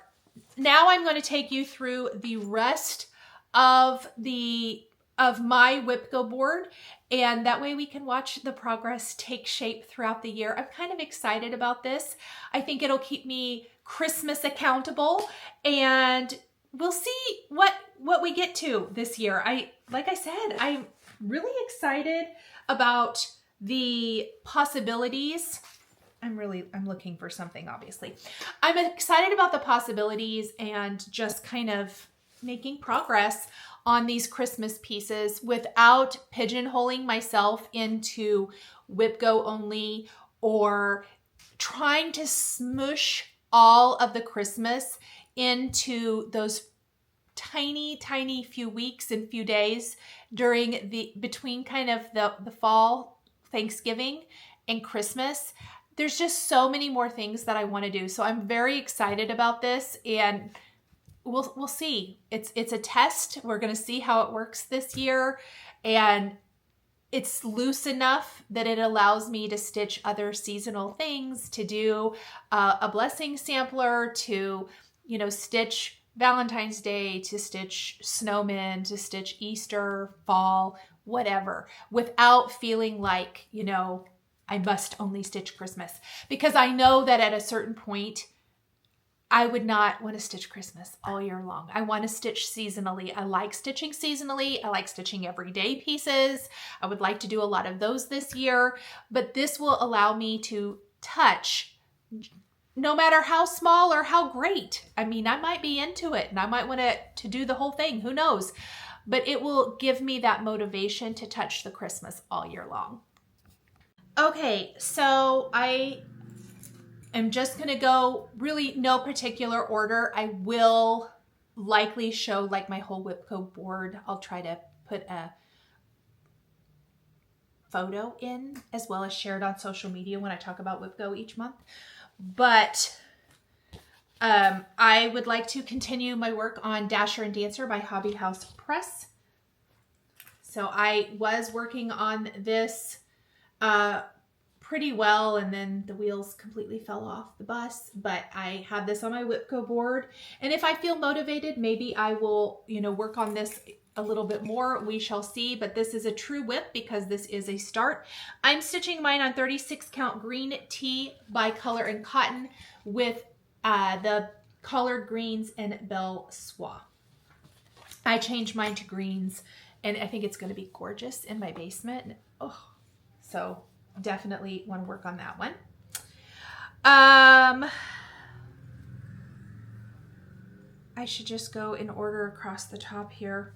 Now I'm going to take you through the rest of my WIPGO board, and that way we can watch the progress take shape throughout the year. I'm kind of excited about this. I think it'll keep me Christmas accountable, and we'll see what we get to this year. Like I said, I'm really excited about the possibilities. I'm looking for something, obviously. I'm excited about the possibilities and just kind of making progress on these Christmas pieces without pigeonholing myself into WIPGO only or trying to smush all of the Christmas into those tiny, tiny few weeks and few days between kind of the fall, Thanksgiving, and Christmas. There's just so many more things that I want to do. So I'm very excited about this, and we'll see. It's a test. We're going to see how it works this year, and it's loose enough that it allows me to stitch other seasonal things, to do a blessing sampler, to, you know, stitch Valentine's Day, to stitch snowmen, to stitch Easter, fall, whatever, without feeling like, you know, I must only stitch Christmas. Because I know that at a certain point, I would not want to stitch Christmas all year long. I want to stitch seasonally. I like stitching seasonally. I like stitching everyday pieces. I would like to do a lot of those this year, but this will allow me to touch, no matter how small or how great. I mean, I might be into it and I might want to do the whole thing. Who knows? But it will give me that motivation to touch the Christmas all year long. Okay, so I'm just going to go really no particular order. I will likely show like my whole WIPGO board. I'll try to put a photo in as well as share it on social media when I talk about WIPGO each month. But I would like to continue my work on Dasher and Dancer by Hobby House Press. So I was working on this pretty well, and then the wheels completely fell off the bus, but I have this on my WIPGO board, and if I feel motivated, maybe I will, you know, work on this a little bit more. We shall see, but this is a true whip because this is a start. I'm stitching mine on 36 count green tee by Color and Cotton with the collard greens and belle soie. I changed mine to greens, and I think it's going to be gorgeous in my basement. Oh, so definitely want to work on that one. I should just go in order across the top here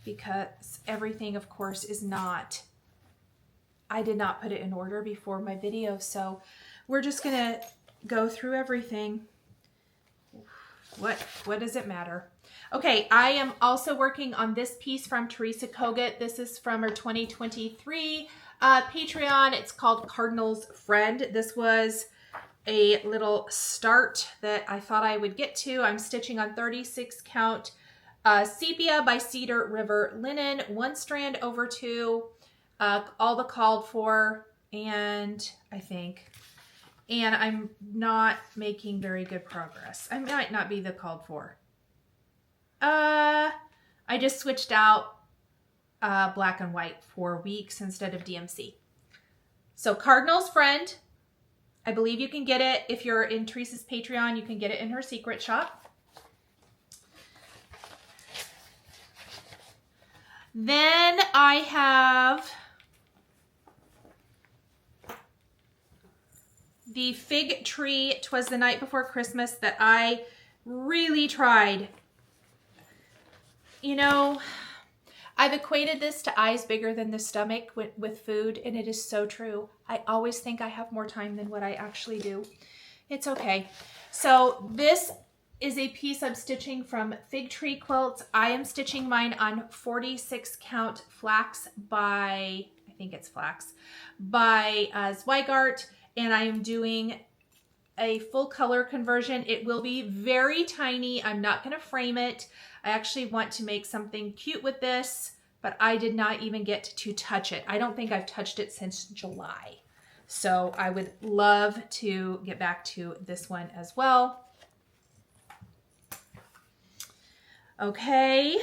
because everything, of course, is not, I did not put it in order before my video. So we're just going to go through everything. What does it matter? Okay, I am also working on this piece from Teresa Kogut. This is from her 2023 Patreon. It's called Cardinal's Friend. This was a little start that I thought I would get to. I'm stitching on 36 count Sepia by Cedar River Linen, 1 strand over 2, all the called for, and I'm not making very good progress. I might not be the called for. I just switched out black and white for weeks instead of DMC. So Cardinal's Friend, I believe you can get it if you're in Teresa's Patreon. You can get it in her secret shop. Then I have the Fig Tree, 'Twas the Night Before Christmas, that I really tried. You know, I've equated this to eyes bigger than the stomach with food, and it is so true. I always think I have more time than what I actually do. It's okay. So this is a piece I'm stitching from Fig Tree Quilts. I am stitching mine on 46 count flax by, I think it's flax, by Zweigart, and I am doing a full color conversion. It will be very tiny. I'm not going to frame it. I actually want to make something cute with this, but I did not even get to touch it. I don't think I've touched it since July. So I would love to get back to this one as well. Okay.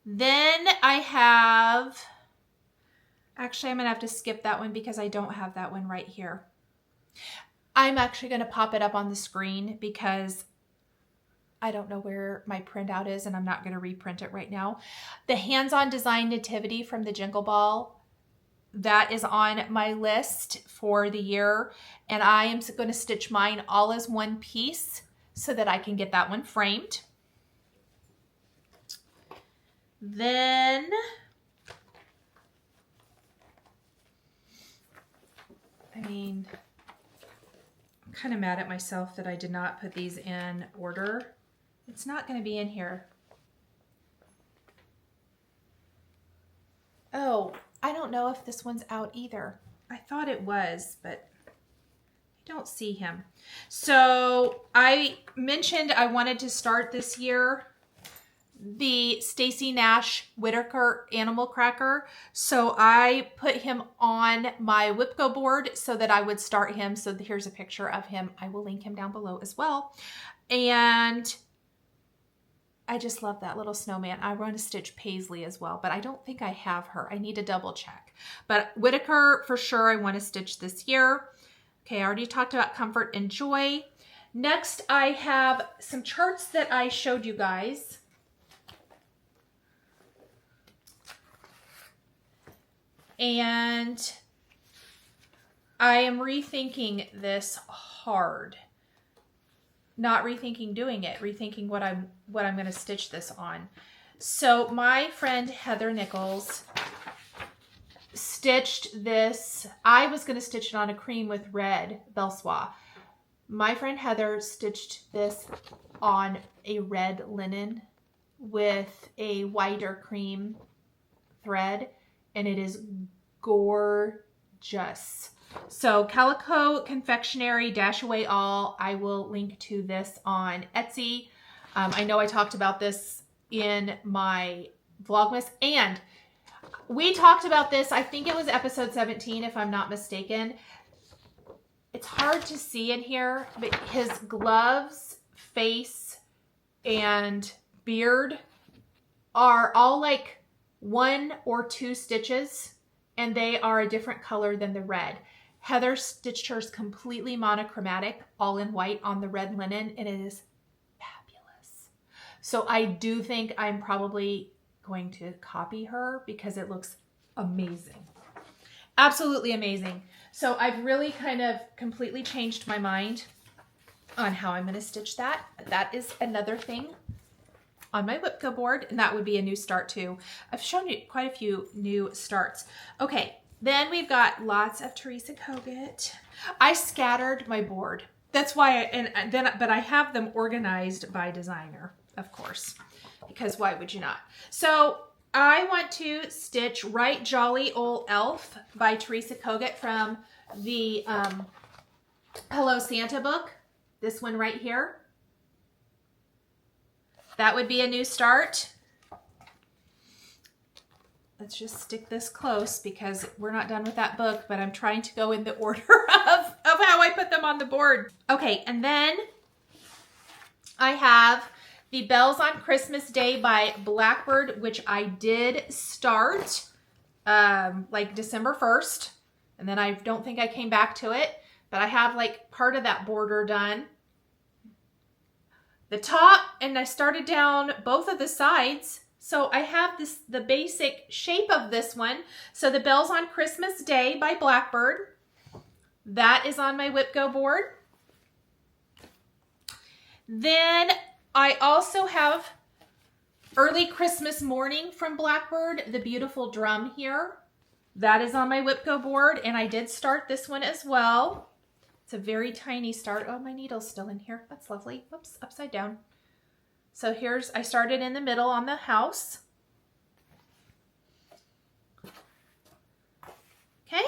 Then I have, actually I'm gonna have to skip that one because I don't have that one right here. I'm actually gonna pop it up on the screen because I don't know where my printout is and I'm not gonna reprint it right now. The Hands-On Design Nativity from the Jingle Ball, that is on my list for the year, and I am gonna stitch mine all as one piece so that I can get that one framed. Then I mean, I'm kind of mad at myself that I did not put these in order. It's not going to be in here. Oh, I don't know if this one's out either. I thought it was, but I don't see him. So I mentioned I wanted to start this year the Stacy Nash Whitaker Animal Cracker. So I put him on my WIPGO board so that I would start him. So here's a picture of him. I will link him down below as well. And I just love that little snowman. I want to stitch Paisley as well, but I don't think I have her. I need to double check. But Whitaker, for sure, I want to stitch this year. Okay, I already talked about Comfort and Joy. Next, I have some charts that I showed you guys. And I am rethinking this hard. Not rethinking doing it, rethinking what I'm going to stitch this on. So my friend Heather Nichols stitched this. I was going to stitch it on a cream with red Belsois. My friend Heather stitched this on a red linen with a whiter cream thread, and it is gorgeous. So Calico Confectionery Dash Away All, I will link to this on Etsy. I know I talked about this in my Vlogmas, and we talked about this, I think it was episode 17 if I'm not mistaken. It's hard to see in here, but his gloves, face, and beard are all like 1 or 2 stitches, and they are a different color than the red. Heather stitched hers completely monochromatic, all in white on the red linen, and it is fabulous. So I do think I'm probably going to copy her because it looks amazing. Absolutely amazing. So I've really kind of completely changed my mind on how I'm going to stitch that. That is another thing on my WIPGO board, and that would be a new start too. I've shown you quite a few new starts. Okay. Then we've got lots of Teresa Kogut. I scattered my board. That's why, but I have them organized by designer, of course, because why would you not? So I want to stitch Right Jolly Ol' Elf by Teresa Kogut from the Hello Santa book. This one right here. That would be a new start. Let's just stick this close because we're not done with that book, but I'm trying to go in the order of how I put them on the board. Okay, and then I have the Bells on Christmas Day by Blackbird, which I did start like December 1st, and then I don't think I came back to it, but I have like part of that border done. The top, and I started down both of the sides. So I have the basic shape of this one. So the Bells on Christmas Day by Blackbird. That is on my WIPGO board. Then I also have Early Christmas Morning from Blackbird, the beautiful drum here. That is on my WIPGO board, and I did start this one as well. It's a very tiny start. Oh, my needle's still in here. That's lovely. Whoops, upside down. So I started in the middle on the house. Okay.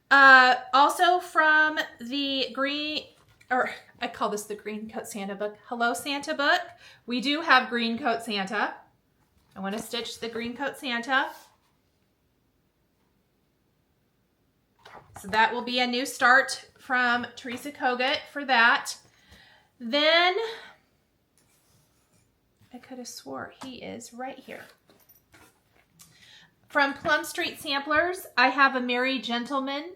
Also from the I call this the Green Coat Santa book. Hello Santa book. We do have Green Coat Santa. I want to stitch the Green Coat Santa. So that will be a new start from Teresa Kogut for that. Then I could have swore he is right here. From Plum Street Samplers, I have a Merry Gentleman.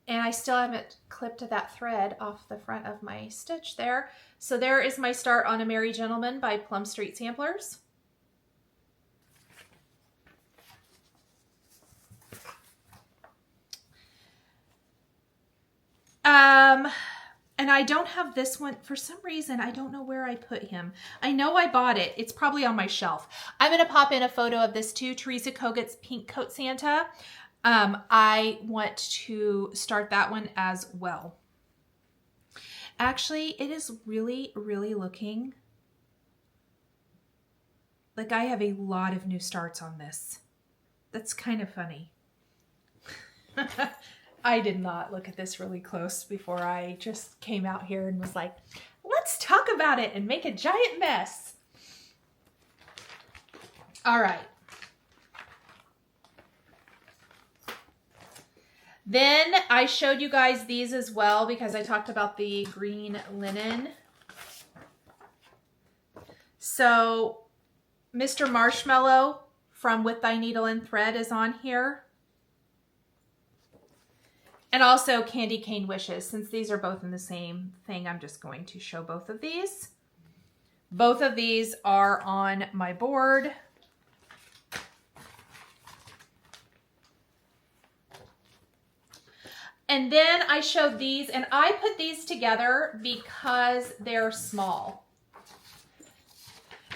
And I still haven't clipped that thread off the front of my stitch there. So there is my start on a Merry Gentleman by Plum Street Samplers. And I don't have this one. For some reason, I don't know where I put him. I know I bought it. It's probably on my shelf. I'm going to pop in a photo of this too. Teresa Kogut's Pink Coat Santa. I want to start that one as well. Actually, it is really, really looking like I have a lot of new starts on this. That's kind of funny. I did not look at this really close before I just came out here and was like, let's talk about it and make a giant mess. All right. Then I showed you guys these as well because I talked about the green linen. So Mr. Marshmallow from With Thy Needle and Thread is on here. And also Candy Cane Wishes. Since these are both in the same thing, I'm just going to show both of these. Both of these are on my board. And then I showed these, and I put these together because they're small.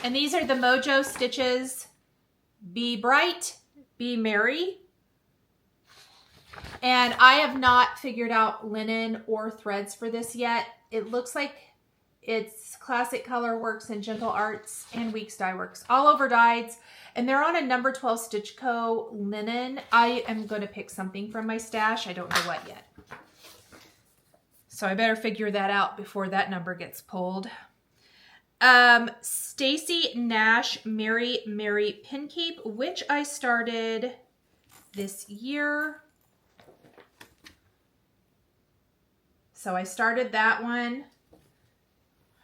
And these are the Mojo Stitches Be Bright, Be Merry. And I have not figured out linen or threads for this yet. It looks like it's Classic Color Works and Gentle Arts and Weeks Dye Works, all over dyes. And they're on a number 12 Stitch Co. linen. I am going to pick something from my stash. I don't know what yet. So I better figure that out before that number gets pulled. Stacy Nash Merry Merry Pin Keep, which I started this year. So I started that one.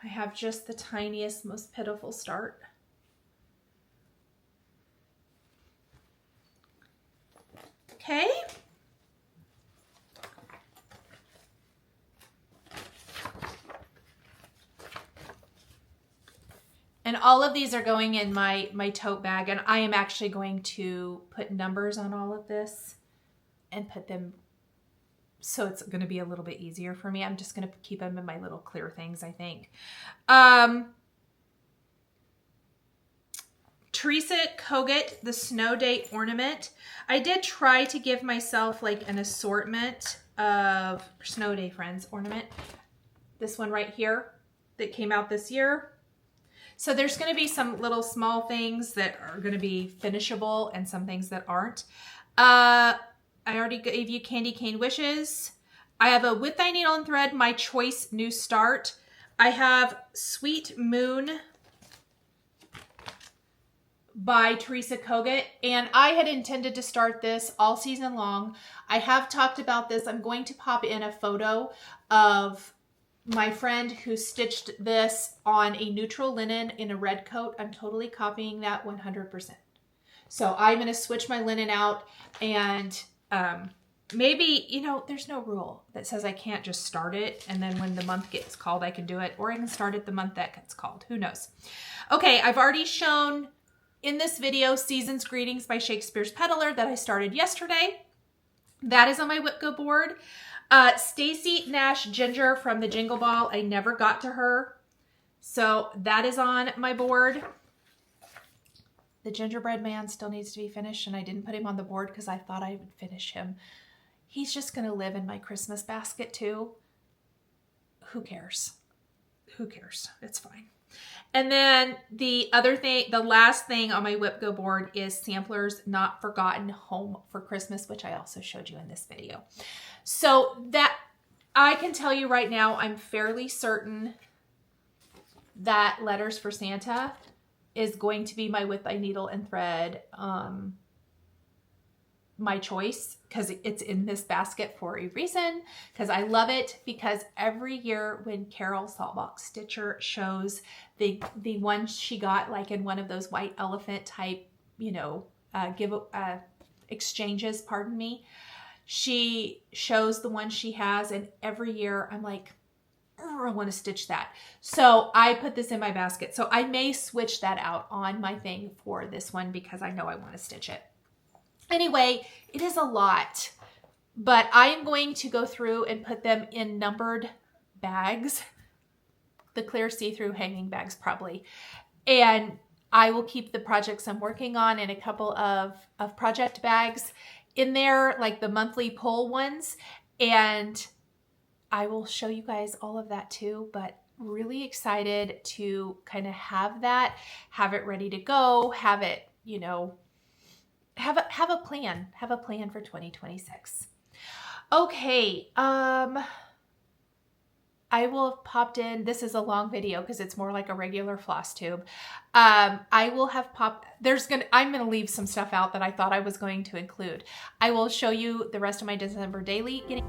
I have just the tiniest, most pitiful start. Okay. And all of these are going in my tote bag, and I am actually going to put numbers on all of this and put them so it's going to be a little bit easier for me. I'm just going to keep them in my little clear things, I think. Teresa Kogut, the Snow Day Ornament. I did try to give myself like an assortment of Snow Day Friends ornament. This one right here that came out this year. So there's going to be some little small things that are going to be finishable and some things that aren't. I already gave you Candy Cane Wishes. I have a With Thy Needle and Thread, My Choice New Start. I have Sweet Moon by Teresa Kogut, and I had intended to start this all season long. I have talked about this. I'm going to pop in a photo of my friend who stitched this on a neutral linen in a red coat. I'm totally copying that 100%. So I'm going to switch my linen out, and maybe, you know, there's no rule that says I can't just start it and then when the month gets called I can do it, or I can start it the month that gets called. Who knows? Okay, I've already shown in this video Season's Greetings by Shakespeare's Peddler that I started yesterday. That is on my WIPGO board. Stacy Nash Ginger from the Jingle Ball. I never got to her, so that is on my board. The Gingerbread Man still needs to be finished, and I didn't put him on the board because I thought I would finish him. He's just going to live in my Christmas basket too. Who cares? Who cares? It's fine. And then the other thing, the last thing on my WIPGO board is Sampler's Not Forgotten Home for Christmas, which I also showed you in this video. So that I can tell you right now, I'm fairly certain that Letters for Santa is going to be my With Thy Needle and Thread, my choice, because it's in this basket for a reason, because I love it, because every year when Carol Saltbox Stitcher shows the one she got like in one of those white elephant type, you know, exchanges, pardon me, she shows the one she has, and every year I'm like, I want to stitch that. So I put this in my basket. So I may switch that out on my thing for this one because I know I want to stitch it. Anyway, it is a lot, but I am going to go through and put them in numbered bags, the clear see-through hanging bags probably. And I will keep the projects I'm working on in a couple of project bags in there, like the monthly pull ones. And I will show you guys all of that too, but really excited to kind of have that, have it ready to go, have it, you know, have a plan for 2026. Okay. I will have popped in, this is a long video because it's more like a regular floss tube. I will have I'm going to leave some stuff out that I thought I was going to include. I will show you the rest of my December daily.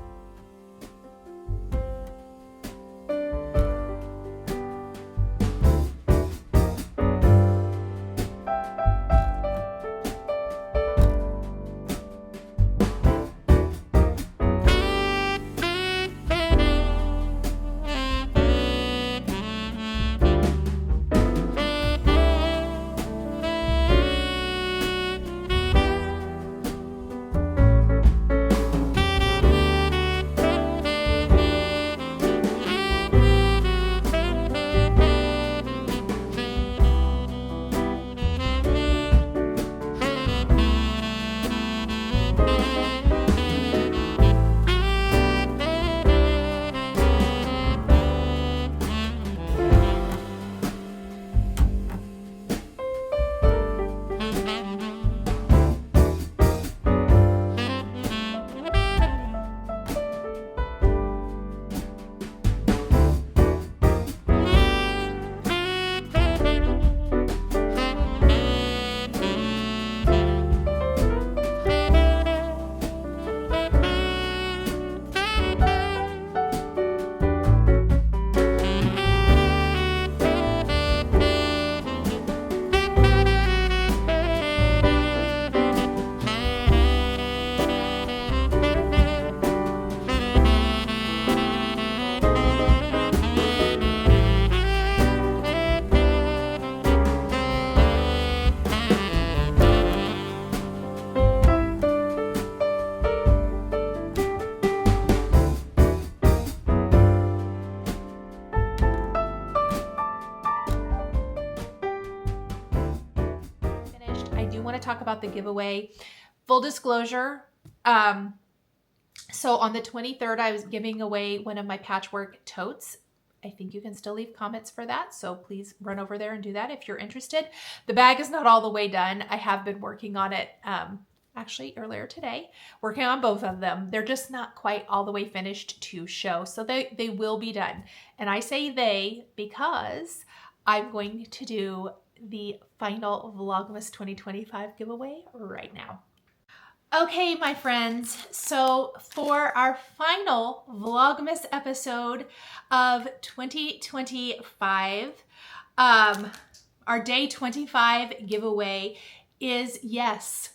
Talk about the giveaway. Full disclosure, so on the 23rd I was giving away one of my patchwork totes. I think you can still leave comments for that, so please run over there and do that if you're interested. The bag is not all the way done. I have been working on it actually earlier today, working on both of them. They're just not quite all the way finished to show, so they will be done. And I say they because I'm going to do the final Vlogmas 2025 giveaway right now. Okay, my friends, so for our final Vlogmas episode of 2025, our day 25 giveaway is, yes,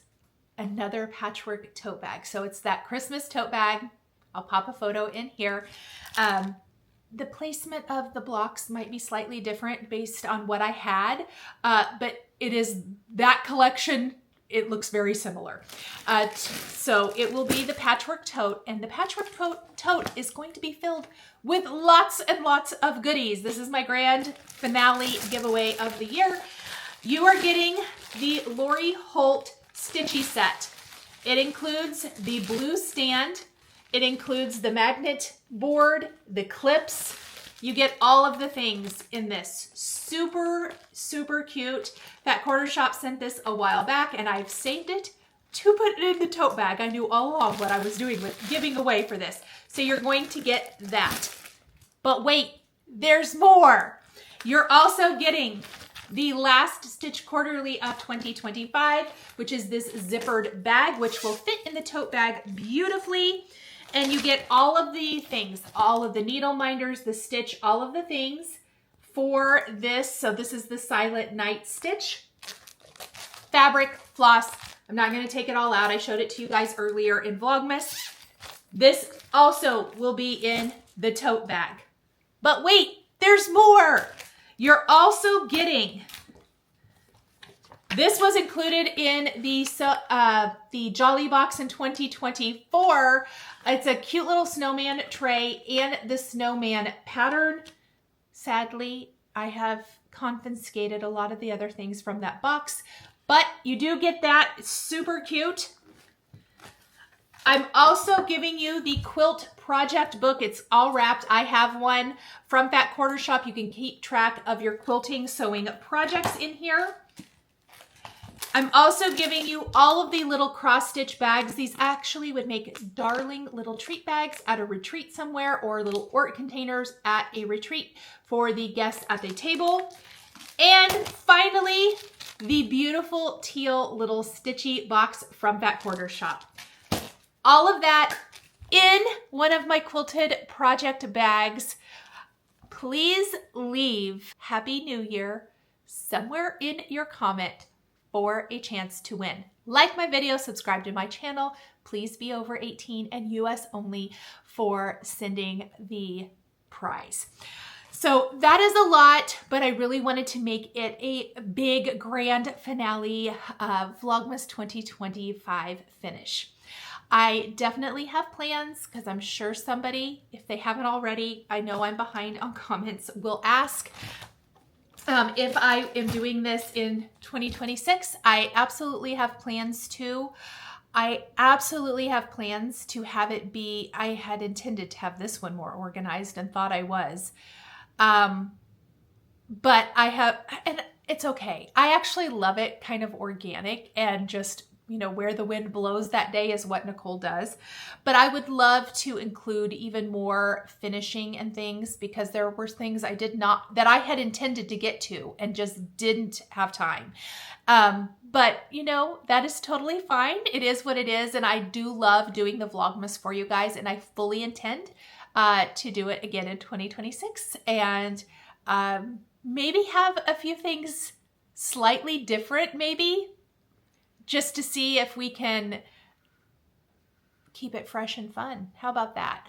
another patchwork tote bag. So it's that Christmas tote bag. I'll pop a photo in here. The placement of the blocks might be slightly different based on what I had, but it is that collection. It looks very similar. So it will be the patchwork tote, and the patchwork tote is going to be filled with lots and lots of goodies. This is my grand finale giveaway of the year. You are getting the Lori Holt Stitchy set. It includes the blue stand. It includes the magnet board, the clips. You get all of the things in this. Super, super cute. That Corner Shop sent this a while back, and I've saved it to put it in the tote bag. I knew all along what I was doing with giving away for this. So you're going to get that. But wait, there's more. You're also getting the last Stitch Quarterly of 2025, which is this zippered bag, which will fit in the tote bag beautifully. And you get all of the things, all of the needle minders, the stitch, all of the things for this. So this is the Silent Night stitch. Fabric, floss. I'm not going to take it all out. I showed it to you guys earlier in Vlogmas. This also will be in the tote bag. But wait, there's more. You're also getting This was included in the Jolly Box in 2024. It's a cute little snowman tray and the snowman pattern. Sadly, I have confiscated a lot of the other things from that box, but you do get that. It's super cute. I'm also giving you the quilt project book. It's all wrapped. I have one from Fat Quarter Shop. You can keep track of your quilting, sewing projects in here. I'm also giving you all of the little cross-stitch bags. These actually would make darling little treat bags at a retreat somewhere, or little Ort containers at a retreat for the guests at the table. And finally, the beautiful teal little stitchy box from Fat Quarter Shop. All of that in one of my quilted project bags. Please leave Happy New Year somewhere in your comment for a chance to win. Like my video, subscribe to my channel. Please be over 18 and US only for sending the prize. So that is a lot, but I really wanted to make it a big grand finale Vlogmas 2025 finish. I definitely have plans because I'm sure somebody, if they haven't already, I know I'm behind on comments, will ask if I am doing this in 2026. I absolutely have plans to. I absolutely have plans to have it be, I had intended to have this one more organized and thought I was. But I have, and it's okay. I actually love it kind of organic and just, you know, where the wind blows that day is what Nichol does. But I would love to include even more finishing and things, because there were things I did not, that I had intended to get to and just didn't have time. But you know, that is totally fine. It is what it is. And I do love doing the Vlogmas for you guys. And I fully intend to do it again in 2026. And maybe have a few things slightly different, maybe, just to see if we can keep it fresh and fun. How about that?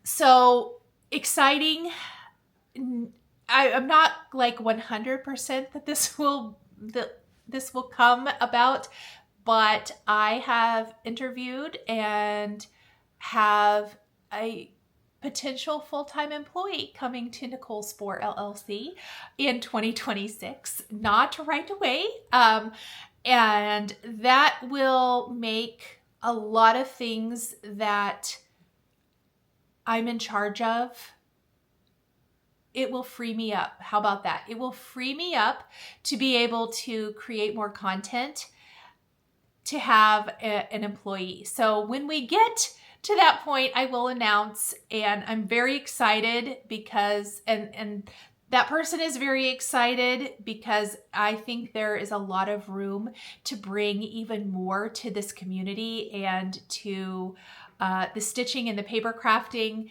So exciting. I'm not like 100% that this will come about, but I have interviewed and have a potential full-time employee coming to Nichol Spohr LLC in 2026, not right away. And that will make a lot of things that I'm in charge of. It will free me up. How about that? It will free me up to be able to create more content, to have an employee. So when we get to that point, I will announce, and I'm very excited because, and that person is very excited because I think there is a lot of room to bring even more to this community and to the stitching and the paper crafting.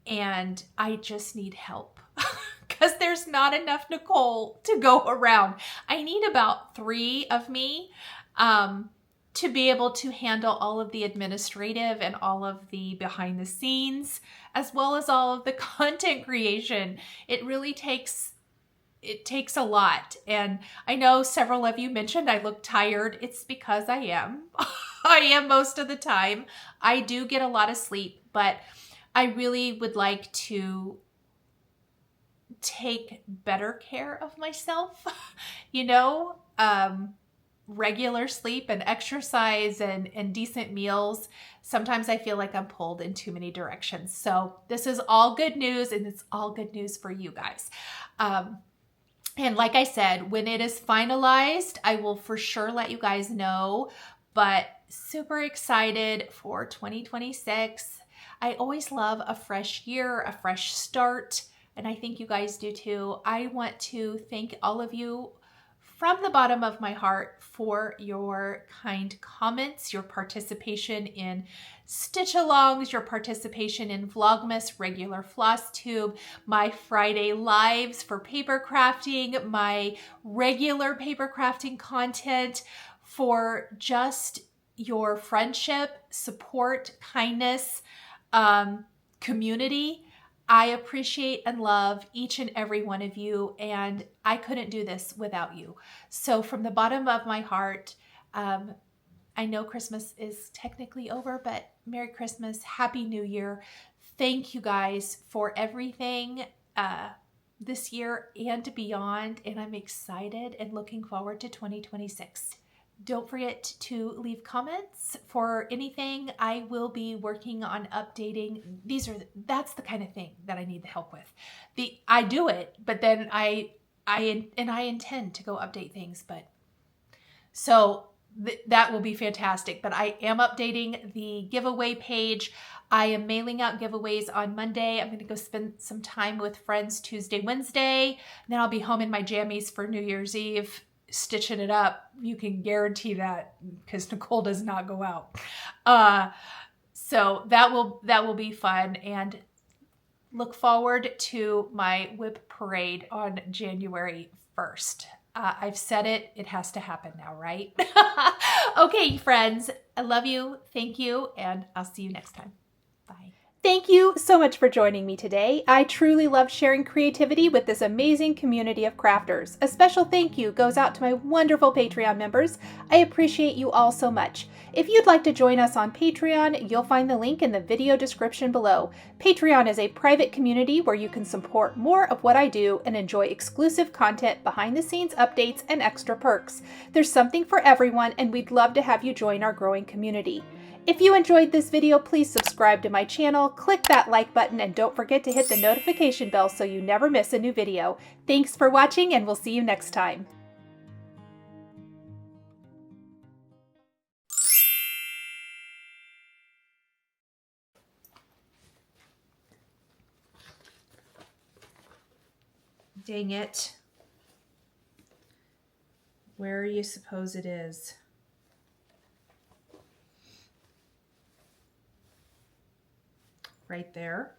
And I just need help because there's not enough Nichol to go around. I need about 3 of me to be able to handle all of the administrative and all of the behind the scenes, as well as all of the content creation. It really takes a lot. And I know several of you mentioned I look tired. It's because I am. I am most of the time. I do get a lot of sleep, but I really would like to take better care of myself, you know, regular sleep and exercise and decent meals. Sometimes I feel like I'm pulled in too many directions. So this is all good news, and it's all good news for you guys. And like I said, when it is finalized, I will for sure let you guys know, but super excited for 2026. I always love a fresh year, a fresh start, and I think you guys do too. I want to thank all of you from the bottom of my heart for your kind comments, your participation in stitch-alongs, your participation in Vlogmas, regular floss tube, my Friday lives for paper crafting, my regular paper crafting content, for just your friendship, support, kindness, community. I appreciate and love each and every one of you, and I couldn't do this without you. So from the bottom of my heart, I know Christmas is technically over, but Merry Christmas, Happy New Year. Thank you guys for everything this year and beyond, and I'm excited and looking forward to 2026. Don't forget to leave comments for anything. I will be working on updating. That's the kind of thing that I need the help with. I do it, but then I intend to go update things, but so that will be fantastic. But I am updating the giveaway page. I am mailing out giveaways on Monday. I'm going to go spend some time with friends Tuesday, Wednesday. Then I'll be home in my jammies for New Year's Eve, stitching it up. You can guarantee that because Nichol does not go out. So that will be fun, and look forward to my whip parade on January 1st. I've said it. It has to happen now, right? Okay, friends. I love you. Thank you. And I'll see you next time. Bye. Thank you so much for joining me today. I truly love sharing creativity with this amazing community of crafters. A special thank you goes out to my wonderful Patreon members. I appreciate you all so much. If you'd like to join us on Patreon, you'll find the link in the video description below. Patreon is a private community where you can support more of what I do and enjoy exclusive content, behind-the-scenes updates, and extra perks. There's something for everyone, and we'd love to have you join our growing community. If you enjoyed this video, please subscribe to my channel, click that like button, and don't forget to hit the notification bell so you never miss a new video. Thanks for watching, and we'll see you next time. Dang it. Where do you suppose it is? Right there.